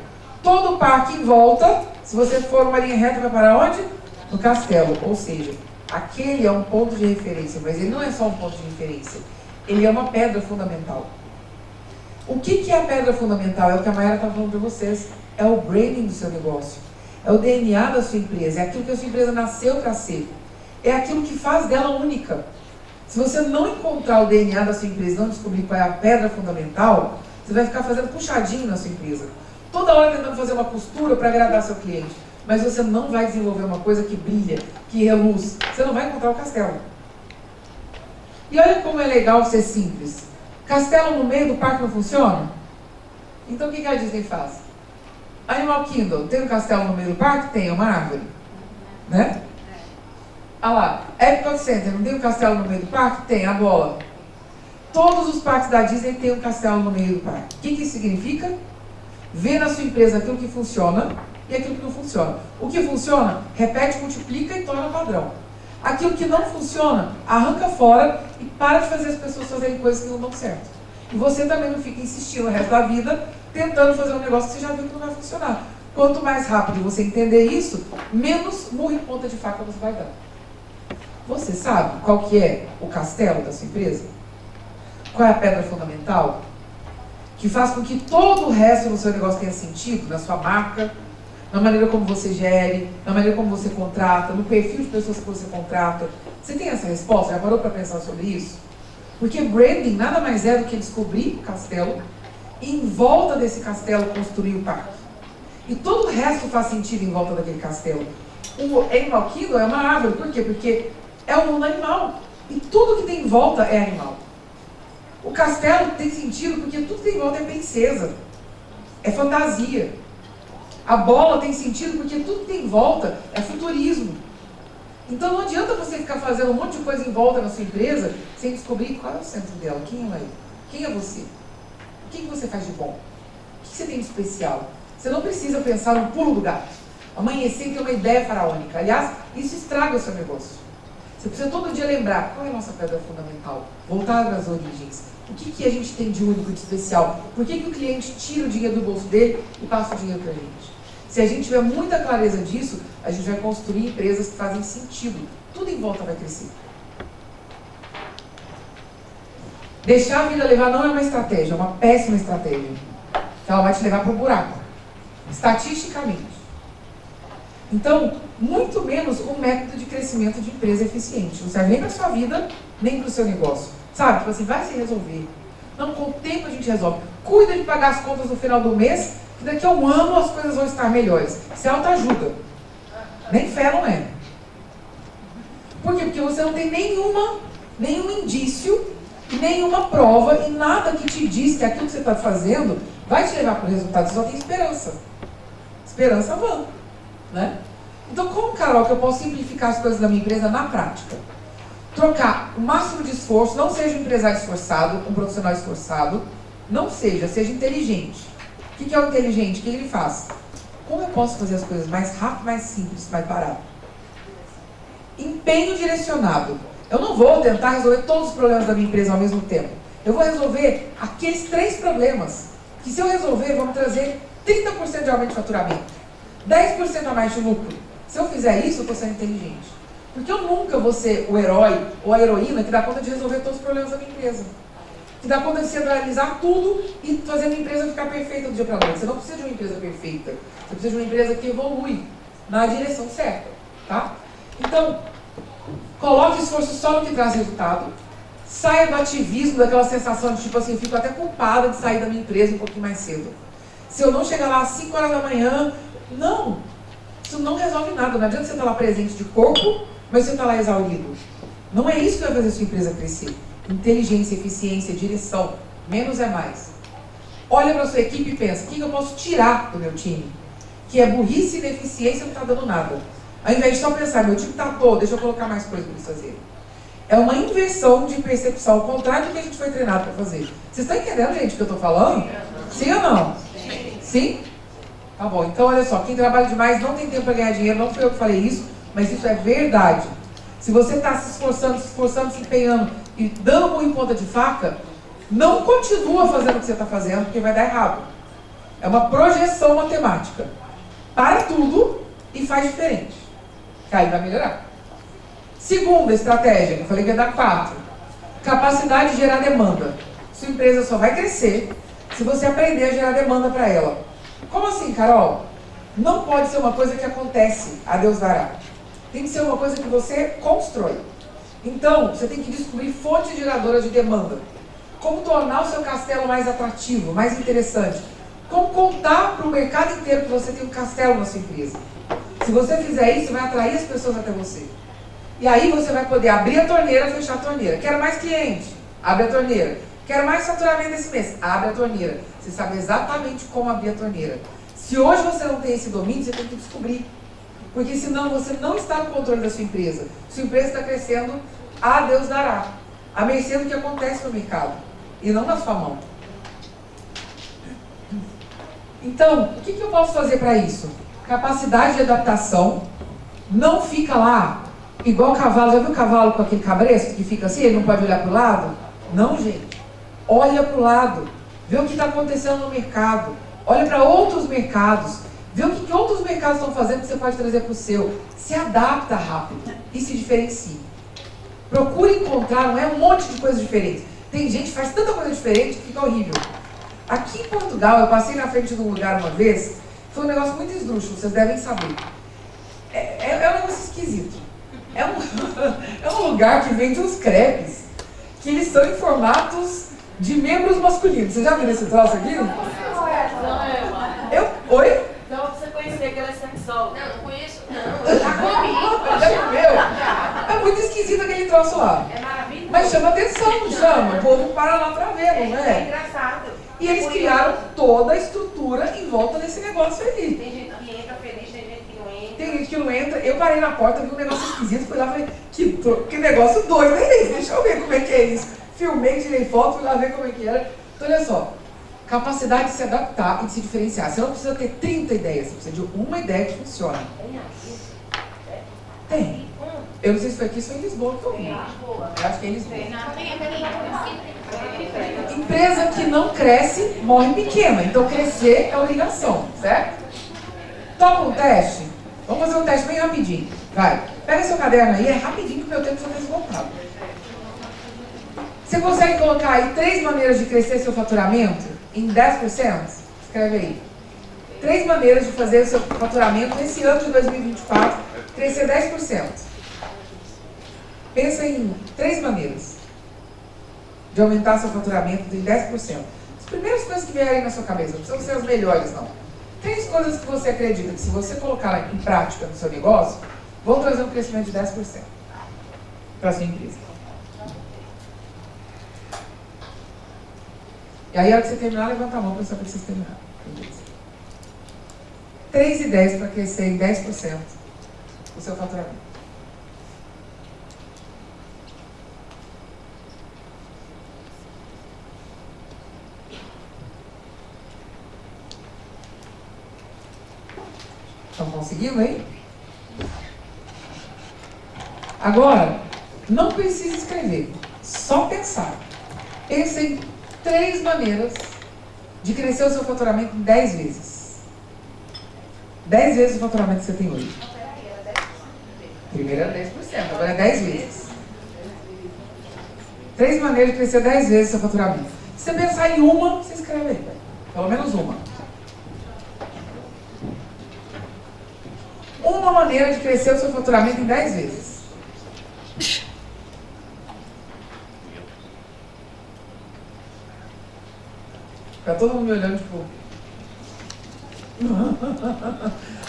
Todo o parque em volta, se você for numa linha reta, vai parar onde? No castelo. Ou seja, aquele é um ponto de referência, mas ele não é só um ponto de referência. Ele é uma pedra fundamental. O que é a pedra fundamental? É o que a Maera está falando para vocês. É o branding do seu negócio. É o DNA da sua empresa. É aquilo que a sua empresa nasceu para ser. É aquilo que faz dela única. Se você não encontrar o DNA da sua empresa, não descobrir qual é a pedra fundamental, você vai ficar fazendo puxadinho na sua empresa. Toda hora tentando fazer uma costura para agradar seu cliente. Mas você não vai desenvolver uma coisa que brilha, que reluz. Você não vai encontrar o castelo. E olha como é legal ser simples. Castelo no meio do parque não funciona? Então o que a Disney faz? Animal Kingdom, tem um castelo no meio do parque? Tem, é uma árvore. Né? Ah lá, Epcot Center, não tem um castelo no meio do parque? Tem, a bola. Todos os parques da Disney têm um castelo no meio do parque. O que isso significa? Ver na sua empresa aquilo que funciona e aquilo que não funciona. O que funciona, repete, multiplica e torna padrão. Aquilo que não funciona, arranca fora e para de fazer as pessoas fazerem coisas que não dão certo. E você também não fica insistindo o resto da vida tentando fazer um negócio que você já viu que não vai funcionar. Quanto mais rápido você entender isso, menos murro em ponta de faca você vai dar. Você sabe qual que é o castelo da sua empresa? Qual é a pedra fundamental? Que faz com que todo o resto do seu negócio tenha sentido, na sua marca, na maneira como você gere, na maneira como você contrata, no perfil de pessoas que você contrata. Você tem essa resposta? Já parou para pensar sobre isso? Porque branding nada mais é do que descobrir o castelo e em volta desse castelo construir o parque. E todo o resto faz sentido em volta daquele castelo. O Animal Kingdom é uma árvore. Por quê? Porque é um mundo animal. E tudo que tem em volta é animal. O castelo tem sentido porque tudo que tem em volta é princesa. É fantasia. A bola tem sentido porque tudo que tem em volta é futurismo. Então não adianta você ficar fazendo um monte de coisa em volta na sua empresa sem descobrir qual é o centro dela, quem ela é, quem é você, o que você faz de bom, o que você tem de especial. Você não precisa pensar no pulo do gato, amanhecer e ter uma ideia faraônica. Aliás, isso estraga o seu negócio. Você precisa todo dia lembrar qual é a nossa pedra fundamental, voltar às origens. O que a gente tem de único, de especial? Por que o cliente tira o dinheiro do bolso dele e passa o dinheiro para a gente? Se a gente tiver muita clareza disso, a gente vai construir empresas que fazem sentido. Tudo em volta vai crescer. Deixar a vida levar não é uma estratégia, é uma péssima estratégia. Ela vai te levar para o buraco, estatisticamente. Então, muito menos um método de crescimento de empresa eficiente. Não serve nem para a sua vida, nem para o seu negócio. Sabe? Tipo assim, vai se resolver. Não, com o tempo a gente resolve. Cuida de pagar as contas no final do mês, que daqui a um ano as coisas vão estar melhores. Isso é autoajuda. Nem fé não é. Por quê? Porque você não tem nenhum indício, nenhuma prova e nada que te diz que aquilo que você está fazendo vai te levar para o resultado. Você só tem esperança. Esperança vã. Né? Então, como, Carol, que eu posso simplificar as coisas da minha empresa na prática? Trocar o máximo de esforço, não seja um empresário esforçado, um profissional esforçado, não seja inteligente. O que é o inteligente? O que ele faz? Como eu posso fazer as coisas mais rápido, mais simples, mais barato? Empenho direcionado. Eu não vou tentar resolver todos os problemas da minha empresa ao mesmo tempo. Eu vou resolver aqueles 3 problemas, que se eu resolver, vão me trazer 30% de aumento de faturamento, 10% a mais de lucro. Se eu fizer isso, eu estou sendo inteligente. Porque eu nunca vou ser o herói ou a heroína que dá conta de resolver todos os problemas da minha empresa. Que dá conta de centralizar tudo e fazer a minha empresa ficar perfeita do dia para a noite. Você não precisa de uma empresa perfeita. Você precisa de uma empresa que evolui na direção certa. Tá? Então, coloque esforço só no que traz resultado. Saia do ativismo, daquela sensação de tipo assim, fico até culpada de sair da minha empresa um pouquinho mais cedo. Se eu não chegar lá às 5 horas da manhã, não. Isso não resolve nada. Não adianta você estar lá presente de corpo, mas você está lá exaurido. Não é isso que vai fazer a sua empresa crescer. Inteligência, eficiência, direção. Menos é mais. Olha para a sua equipe e pensa, o que eu posso tirar do meu time? Que é burrice e ineficiência, não está dando nada. Ao invés de só pensar, meu time está todo, deixa eu colocar mais coisa para eles fazerem. É uma inversão de percepção, ao contrário do que a gente foi treinado para fazer. Vocês estão entendendo, gente, o que eu estou falando? Sim ou não? Sim? Tá bom, então olha só, quem trabalha demais não tem tempo para ganhar dinheiro, não foi eu que falei isso, mas isso é verdade. Se você está se esforçando, se empenhando e dando murro em ponta de faca, não continua fazendo o que você está fazendo, porque vai dar errado. É uma projeção matemática. Para tudo e faz diferente. Que aí vai melhorar. Segunda estratégia, que eu falei que ia dar 4. Capacidade de gerar demanda. Sua empresa só vai crescer se você aprender a gerar demanda para ela. Como assim, Carol? Não pode ser uma coisa que acontece, a Deus dará. Tem que ser uma coisa que você constrói. Então, você tem que descobrir fontes geradoras de demanda. Como tornar o seu castelo mais atrativo, mais interessante. Como contar para o mercado inteiro que você tem um castelo na sua empresa. Se você fizer isso, vai atrair as pessoas até você. E aí você vai poder abrir a torneira, fechar a torneira. Quero mais cliente? Abre a torneira. Quero mais faturamento esse mês? Abre a torneira. Você sabe exatamente como abrir a torneira. Se hoje você não tem esse domínio, você tem que descobrir. Porque senão você não está no controle da sua empresa. Sua empresa está crescendo, a Deus dará. A mercê do que acontece no mercado. E não na sua mão. Então, o que eu posso fazer para isso? Capacidade de adaptação. Não fica lá igual cavalo. Já viu o cavalo com aquele cabresto que fica assim, ele não pode olhar para o lado? Não, gente. Olha para o lado. Vê o que está acontecendo no mercado. Olha para outros mercados. Vê o que outros mercados estão fazendo que você pode trazer para o seu. Se adapta rápido e se diferencie. Procure encontrar, não é um monte de coisas diferentes. Tem gente que faz tanta coisa diferente que fica horrível. Aqui em Portugal, eu passei na frente de um lugar uma vez, foi um negócio muito esdrúxulo, vocês devem saber. É um negócio esquisito. É um lugar que vende uns crepes, que eles estão em formatos de membros masculinos. Vocês já viram esse troço aqui? Oi? Então você conhecer que ela é sexóloga. Não, não conheço, não. Já comi. Já comeu? É muito esquisito aquele troço lá. É maravilhoso. Mas chama atenção, não chama? O povo para lá pra ver, não É é? engraçado. E eles criaram toda a estrutura em volta desse negócio aí. Tem gente que entra feliz, tem gente que não entra. Tem gente que não entra. Eu parei na porta, vi um negócio esquisito, fui lá e falei, que negócio doido é esse? Deixa eu ver como é que é isso. Filmei, tirei foto, fui lá ver como é que era. Então, olha só. Capacidade de se adaptar e de se diferenciar. Você não precisa ter 30 ideias, você precisa de uma ideia que funciona. Tem. Eu não sei se foi aqui ou se foi em Lisboa que eu vi. Eu acho que é em Lisboa. Empresa que não cresce, morre pequena. Então, crescer é obrigação, certo? Topa um teste? Vamos fazer um teste bem rapidinho. Vai. Pega seu caderno aí, é rapidinho que o meu tempo já está esgotado. Você consegue colocar aí 3 maneiras de crescer seu faturamento em 10%? Escreve aí. 3 maneiras de fazer o seu faturamento nesse ano de 2024 crescer 10%. Pensa em 3 maneiras de aumentar seu faturamento em 10%. As primeiras coisas que vierem na sua cabeça, não precisam ser as melhores, não. 3 coisas que você acredita que se você colocar em prática no seu negócio, vão trazer um crescimento de 10% para a sua empresa. E aí, a hora que você terminar, levanta a mão para saber se vocês terminaram. 3 ideias para crescer em 10% o seu faturamento. Estão conseguindo aí? Agora, não precisa escrever, só pensar. Pensa em 3 maneiras de crescer o seu faturamento em 10 vezes. 10 vezes o faturamento que você tem hoje. Primeiro era 10%, agora é 10 vezes. 3 maneiras de crescer 10 vezes o seu faturamento. Se você pensar em uma, você escreve aí. Pelo menos uma. Uma maneira de crescer o seu faturamento em 10 vezes. Fica todo mundo me olhando, tipo...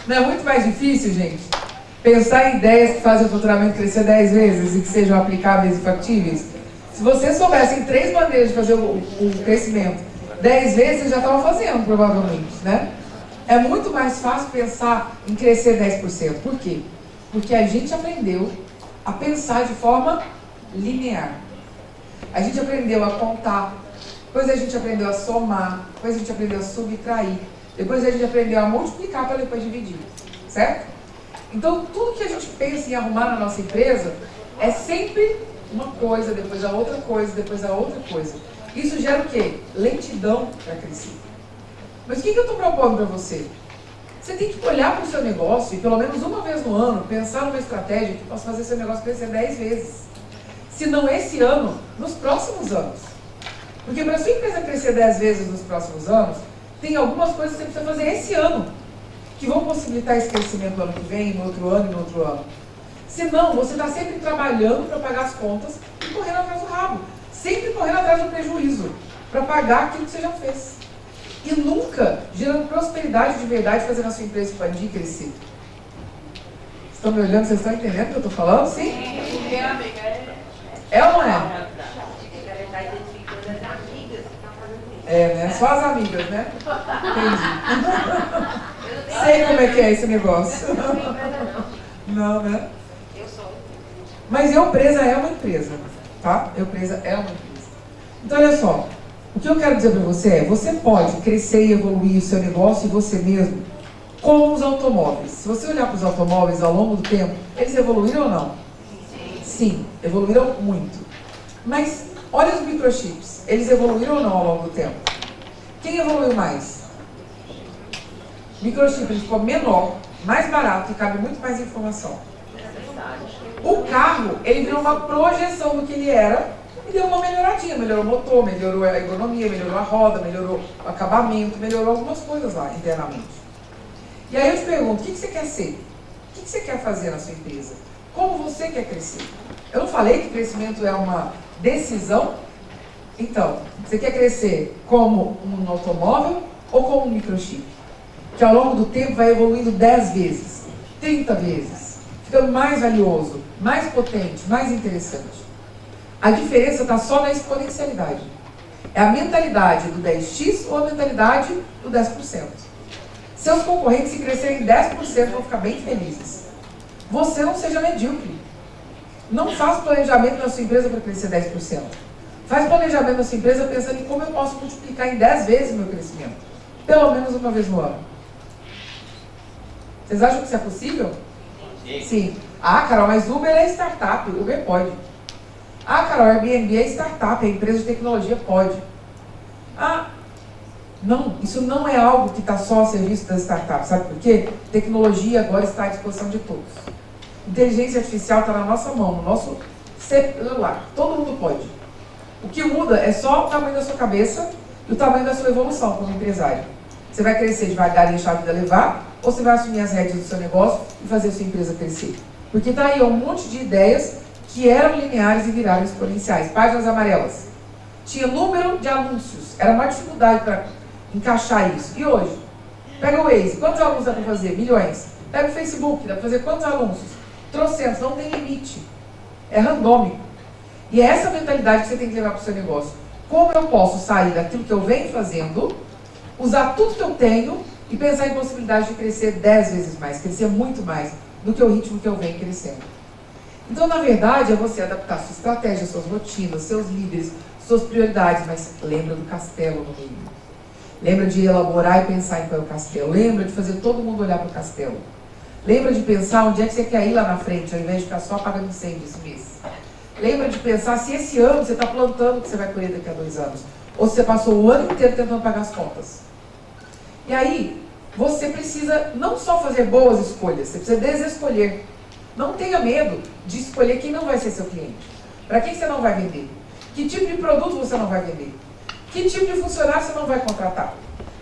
Não é muito mais difícil, gente? Pensar em ideias que fazem o faturamento crescer 10 vezes e que sejam aplicáveis e factíveis? Se você soubesse em 3 maneiras de fazer o crescimento 10 vezes, você já estava fazendo, provavelmente, né? É muito mais fácil pensar em crescer 10%. Por quê? Porque a gente aprendeu a pensar de forma linear. A gente aprendeu a contar, depois a gente aprendeu a somar, depois a gente aprendeu a subtrair, depois a gente aprendeu a multiplicar para depois dividir, certo? Então, tudo que a gente pensa em arrumar na nossa empresa é sempre uma coisa, depois a outra coisa, depois a outra coisa. Isso gera o quê? Lentidão para crescer. Mas o que eu estou propondo para você? Você tem que olhar para o seu negócio e pelo menos uma vez no ano pensar numa estratégia que possa fazer seu negócio crescer 10 vezes. Se não esse ano, nos próximos anos. Porque para a sua empresa crescer 10 vezes nos próximos anos, tem algumas coisas que você precisa fazer esse ano, que vão possibilitar esse crescimento no ano que vem, no outro ano e no outro ano. Senão, você está sempre trabalhando para pagar as contas e correndo atrás do rabo. Sempre correndo atrás do prejuízo, para pagar aquilo que você já fez. E nunca gerando prosperidade de verdade, fazendo a sua empresa expandir e crescer. Estão me olhando? Vocês estão entendendo o que eu estou falando? Sim? É ou não é? É, né? Só as amigas, né? Entendi. Sei como é que é esse negócio. Não, né? Eu sou. Mas eu presa é uma empresa, tá? Eu presa é uma empresa. Então, olha só. O que eu quero dizer para você é, você pode crescer e evoluir o seu negócio e você mesmo, como os automóveis. Se você olhar para os automóveis ao longo do tempo, eles evoluíram ou não? Sim, evoluíram muito. Mas, olha os microchips. Eles evoluíram ou não ao longo do tempo? Quem evoluiu mais? Microchip, ele ficou menor, mais barato e cabe muito mais informação. O carro, ele virou uma projeção do que ele era e deu uma melhoradinha. Melhorou o motor, melhorou a ergonomia, melhorou a roda, melhorou o acabamento, melhorou algumas coisas lá internamente. E aí eu te pergunto, o que você quer ser? O que você quer fazer na sua empresa? Como você quer crescer? Eu não falei que crescimento é uma decisão? Então, você quer crescer como um automóvel ou como um microchip? Que ao longo do tempo vai evoluindo 10 vezes, 30 vezes, ficando mais valioso, mais potente, mais interessante. A diferença está só na exponencialidade. É a mentalidade do 10x ou a mentalidade do 10%. Seus concorrentes, se crescerem 10%, vão ficar bem felizes. Você não seja medíocre. Não faça planejamento na sua empresa para crescer 10%. Faz planejamento na sua empresa pensando em como eu posso multiplicar em 10 vezes o meu crescimento. Pelo menos uma vez no ano. Vocês acham que isso é possível? Sim. Ah, Carol, mas Uber é startup. Uber pode. Ah, Carol, Airbnb é startup. É empresa de tecnologia, pode. Ah, não. Isso não é algo que está só a serviço das startups. Sabe por quê? Tecnologia agora está à disposição de todos. Inteligência artificial está na nossa mão, no nosso celular. Todo mundo pode. O que muda é só o tamanho da sua cabeça e o tamanho da sua evolução como empresário. Você vai crescer devagar e deixar a vida levar, ou você vai assumir as rédeas do seu negócio e fazer a sua empresa crescer? Porque está aí um monte de ideias que eram lineares e viraram exponenciais. Páginas amarelas. Tinha número de anúncios. Era uma dificuldade para encaixar isso. E hoje? Pega o Waze. Quantos anúncios dá para fazer? Milhões. Pega o Facebook. Dá para fazer quantos anúncios? Trocentos. Não tem limite. É randômico. E é essa mentalidade que você tem que levar para o seu negócio. Como eu posso sair daquilo que eu venho fazendo, usar tudo que eu tenho e pensar em possibilidade de crescer 10 vezes mais, crescer muito mais do que o ritmo que eu venho crescendo. Então, na verdade, é você adaptar sua estratégia, suas rotinas, seus líderes, suas prioridades, mas lembra do castelo no meio. Lembra de elaborar e pensar em qual é o castelo. Lembra de fazer todo mundo olhar para o castelo. Lembra de pensar onde é que você quer ir lá na frente, ao invés de ficar só apagando incêndio esse mês. Lembra de pensar se esse ano você está plantando o que você vai colher daqui a 2 anos. Ou se você passou o ano inteiro tentando pagar as contas. E aí, você precisa não só fazer boas escolhas, você precisa desescolher. Não tenha medo de escolher quem não vai ser seu cliente. Para quem você não vai vender? Que tipo de produto você não vai vender? Que tipo de funcionário você não vai contratar?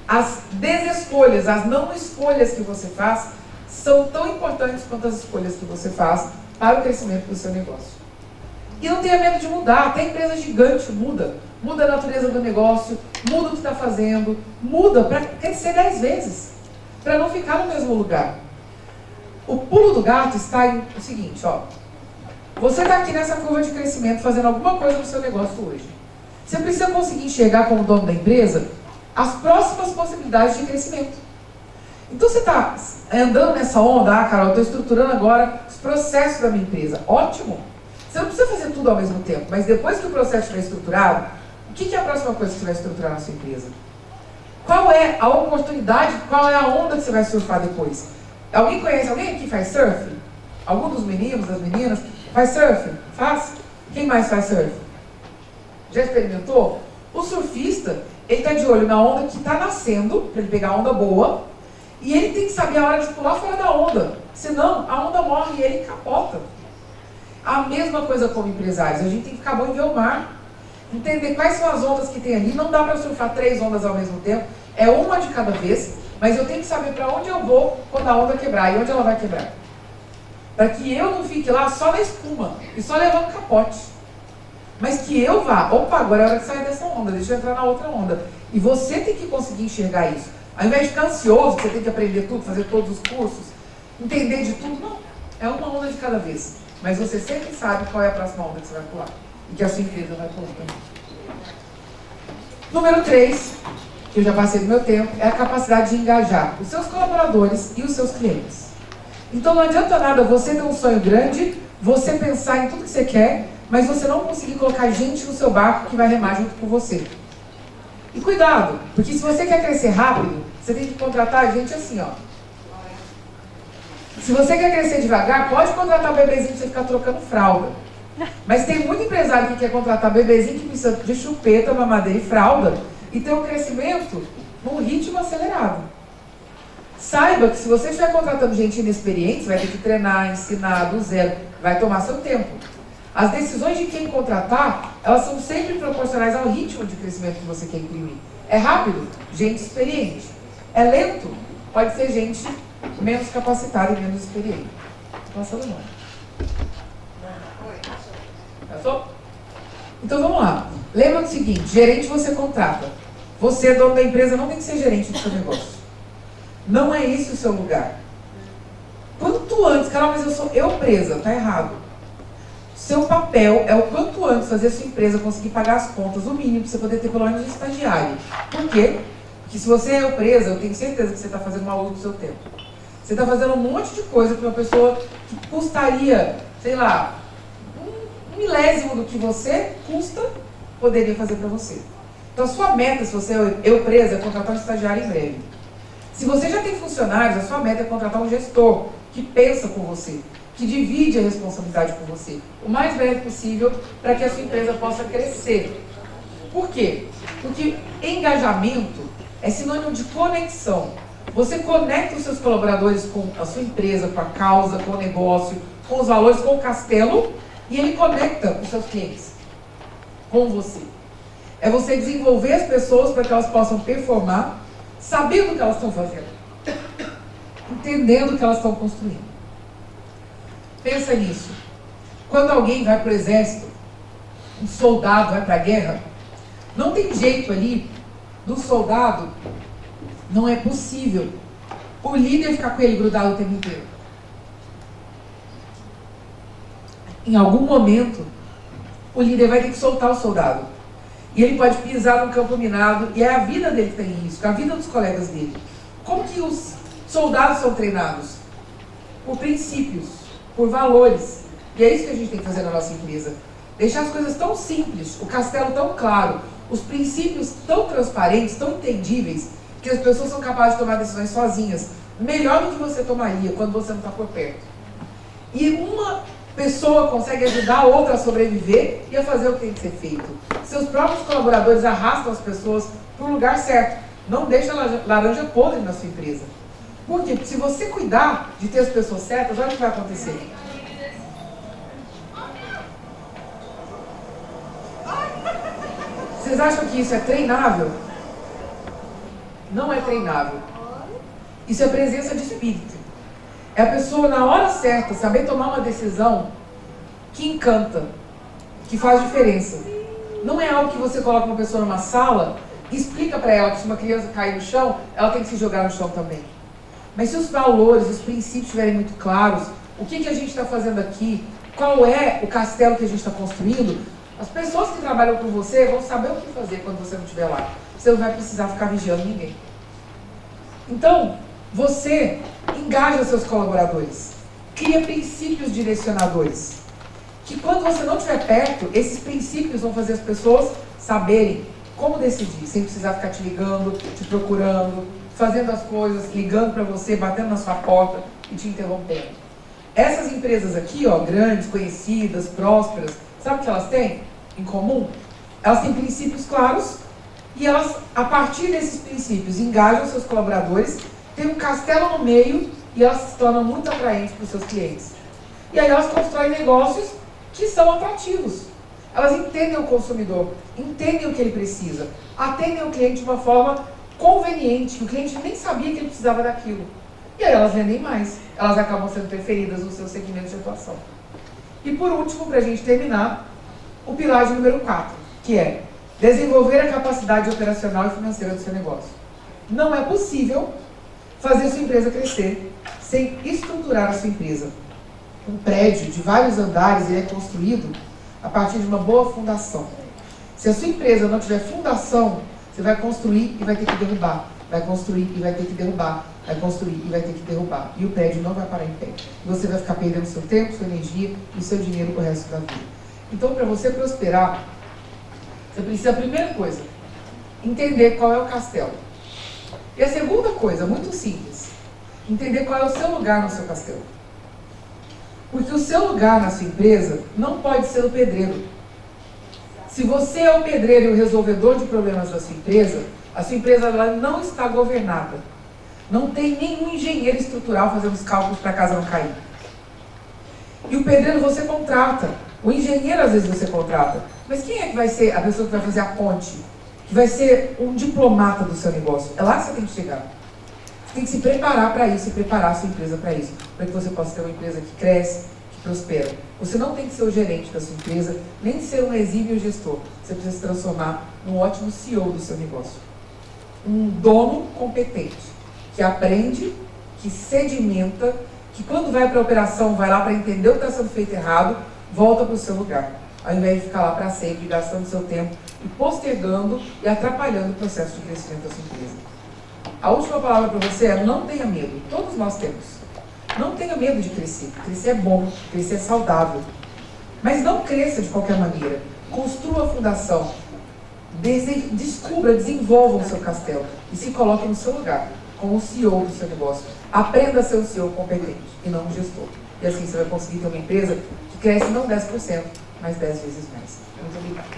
As desescolhas, as não escolhas que você faz são tão importantes quanto as escolhas que você faz para o crescimento do seu negócio. E não tenha medo de mudar. Até empresa gigante muda. Muda a natureza do negócio, muda o que está fazendo, muda para crescer 10 vezes, para não ficar no mesmo lugar. O pulo do gato está em o seguinte, ó. Você está aqui nessa curva de crescimento, fazendo alguma coisa no seu negócio hoje. Você precisa conseguir enxergar como dono da empresa as próximas possibilidades de crescimento. Então você está andando nessa onda, ah, Carol, eu estou estruturando agora os processos da minha empresa. Ótimo! Você não precisa fazer tudo ao mesmo tempo, mas depois que o processo estiver estruturado, o que é a próxima coisa que você vai estruturar na sua empresa? Qual é a oportunidade, qual é a onda que você vai surfar depois? Alguém conhece alguém que faz surf? Algum dos meninos, das meninas? Faz surf? Faz? Quem mais faz surf? Já experimentou? O surfista, ele está de olho na onda que está nascendo, para ele pegar a onda boa, e ele tem que saber a hora de pular fora da onda. Senão, a onda morre e ele capota. A mesma coisa como empresários. A gente tem que ficar bom em ver o mar. Entender quais são as ondas que tem ali. Não dá para surfar 3 ondas ao mesmo tempo. É uma de cada vez. Mas eu tenho que saber para onde eu vou quando a onda quebrar. E onde ela vai quebrar. Para que eu não fique lá só na espuma. E só levando capote. Mas que eu vá. Opa, agora é hora de sair dessa onda. Deixa eu entrar na outra onda. E você tem que conseguir enxergar isso. Ao invés de ficar ansioso, que você tem que aprender tudo, fazer todos os cursos, entender de tudo. Não. É uma onda de cada vez. Mas você sempre sabe qual é a próxima onda que você vai pular. E que a sua empresa vai pular também. Número 3, que eu já passei do meu tempo, é a capacidade de engajar os seus colaboradores e os seus clientes. Então não adianta nada você ter um sonho grande, você pensar em tudo que você quer, mas você não conseguir colocar gente no seu barco que vai remar junto com você. E cuidado, porque se você quer crescer rápido, você tem que contratar gente assim, ó. Se você quer crescer devagar, pode contratar bebezinho pra você ficar trocando fralda. Mas tem muito empresário que quer contratar bebezinho que precisa de chupeta, mamadeira e fralda e ter um crescimento num ritmo acelerado. Saiba que se você estiver contratando gente inexperiente, você vai ter que treinar, ensinar do zero, vai tomar seu tempo. As decisões de quem contratar, elas são sempre proporcionais ao ritmo de crescimento que você quer imprimir. É rápido? Gente experiente. É lento? Pode ser gente menos capacitada e menos experiente. Passando não. Passou? Então vamos lá. Lembra do seguinte, gerente você contrata. Você, dono da empresa, não tem que ser gerente do seu negócio. Não é esse o seu lugar. Quanto antes, Carol, mas eu sou eu presa, tá errado. Seu papel é o quanto antes fazer a sua empresa conseguir pagar as contas, o mínimo, para você poder ter pelo menos um estagiário. Por quê? Porque se você é eu presa, eu tenho certeza que você está fazendo mau uso do seu tempo. Você está fazendo um monte de coisa para uma pessoa que custaria, sei lá, um milésimo do que você custa, poderia fazer para você. Então a sua meta, se você é eu presa, é contratar um estagiário em breve. Se você já tem funcionários, a sua meta é contratar um gestor que pensa com você, que divide a responsabilidade com você, o mais breve possível, para que a sua empresa possa crescer. Por quê? Porque engajamento é sinônimo de conexão. Você conecta os seus colaboradores com a sua empresa, com a causa, com o negócio, com os valores, com o castelo, e ele conecta os seus clientes com você. É você desenvolver as pessoas para que elas possam performar, sabendo o que elas estão fazendo, entendendo o que elas estão construindo. Pensa nisso. Quando alguém vai para o exército, um soldado vai para a guerra, não tem jeito ali do soldado, não é possível o líder ficar com ele grudado o tempo inteiro. Em algum momento, o líder vai ter que soltar o soldado. E ele pode pisar no campo minado, e é a vida dele que está em risco, a vida dos colegas dele. Como que os soldados são treinados? Por princípios, por valores. E é isso que a gente tem que fazer na nossa empresa. Deixar as coisas tão simples, o castelo tão claro, os princípios tão transparentes, tão entendíveis, que as pessoas são capazes de tomar decisões sozinhas, melhor do que você tomaria quando você não está por perto. E uma pessoa consegue ajudar a outra a sobreviver e a fazer o que tem que ser feito. Seus próprios colaboradores arrastam as pessoas para o lugar certo. Não deixa laranja podre na sua empresa. Por quê? Porque se você cuidar de ter as pessoas certas, olha o que vai acontecer. Vocês acham que isso é treinável? Não é treinável. Isso é presença de espírito. É a pessoa, na hora certa, saber tomar uma decisão que encanta, que faz diferença. Não é algo que você coloca uma pessoa numa sala e explica para ela que se uma criança cair no chão, ela tem que se jogar no chão também. Mas se os valores, os princípios estiverem muito claros, o que a gente está fazendo aqui, qual é o castelo que a gente está construindo, as pessoas que trabalham com você vão saber o que fazer quando você não estiver lá. Você não vai precisar ficar vigiando ninguém. Então, você engaja seus colaboradores, cria princípios direcionadores, que quando você não estiver perto, esses princípios vão fazer as pessoas saberem como decidir, sem precisar ficar te ligando, te procurando, fazendo as coisas, ligando para você, batendo na sua porta e te interrompendo. Essas empresas aqui, ó, grandes, conhecidas, prósperas, sabe o que elas têm em comum? Elas têm princípios claros e elas, a partir desses princípios, engajam seus colaboradores, tem um castelo no meio e elas se tornam muito atraentes para os seus clientes. E aí elas constroem negócios que são atrativos. Elas entendem o consumidor, entendem o que ele precisa, atendem o cliente de uma forma conveniente, que o cliente nem sabia que ele precisava daquilo. E aí elas vendem mais, elas acabam sendo preferidas no seu segmento de atuação. E por último, para a gente terminar, o pilar de número 4, que é desenvolver a capacidade operacional e financeira do seu negócio. Não é possível fazer a sua empresa crescer sem estruturar a sua empresa. Um prédio de vários andares ele é construído a partir de uma boa fundação. Se a sua empresa não tiver fundação, você vai construir e vai ter que derrubar, vai construir e vai ter que derrubar. vai construir e vai ter que derrubar. E o prédio não vai parar em pé. E você vai ficar perdendo seu tempo, sua energia e seu dinheiro pro resto da vida. Então, para você prosperar, você precisa, a primeira coisa, entender qual é o castelo. E a segunda coisa, muito simples, entender qual é o seu lugar no seu castelo. Porque o seu lugar na sua empresa não pode ser o pedreiro. Se você é o pedreiro e o resolvedor de problemas da sua empresa, a sua empresa ela não está governada. Não tem nenhum engenheiro estrutural fazendo os cálculos para a casa não cair. E o pedreiro você contrata. O engenheiro às vezes você contrata. Mas quem é que vai ser a pessoa que vai fazer a ponte? Que vai ser um diplomata do seu negócio? É lá que você tem que chegar. Você tem que se preparar para isso e preparar a sua empresa para isso. Para que você possa ter uma empresa que cresce, que prospera. Você não tem que ser o gerente da sua empresa, nem ser um exímio gestor. Você precisa se transformar num ótimo CEO do seu negócio. Um dono competente, que aprende, que sedimenta, que quando vai para a operação, vai lá para entender o que está sendo feito errado, volta para o seu lugar. Ao invés de ficar lá para sempre, gastando seu tempo e postergando e atrapalhando o processo de crescimento da sua empresa. A última palavra para você é: não tenha medo. Todos nós temos. Não tenha medo de crescer. Crescer é bom, crescer é saudável. Mas não cresça de qualquer maneira. Construa a fundação. Descubra, desenvolva o seu castelo e se coloque no seu lugar, como o CEO do seu negócio. Aprenda a ser um CEO competente e não um gestor. E assim você vai conseguir ter uma empresa que cresce não 10%, mas 10 vezes mais. Muito obrigada.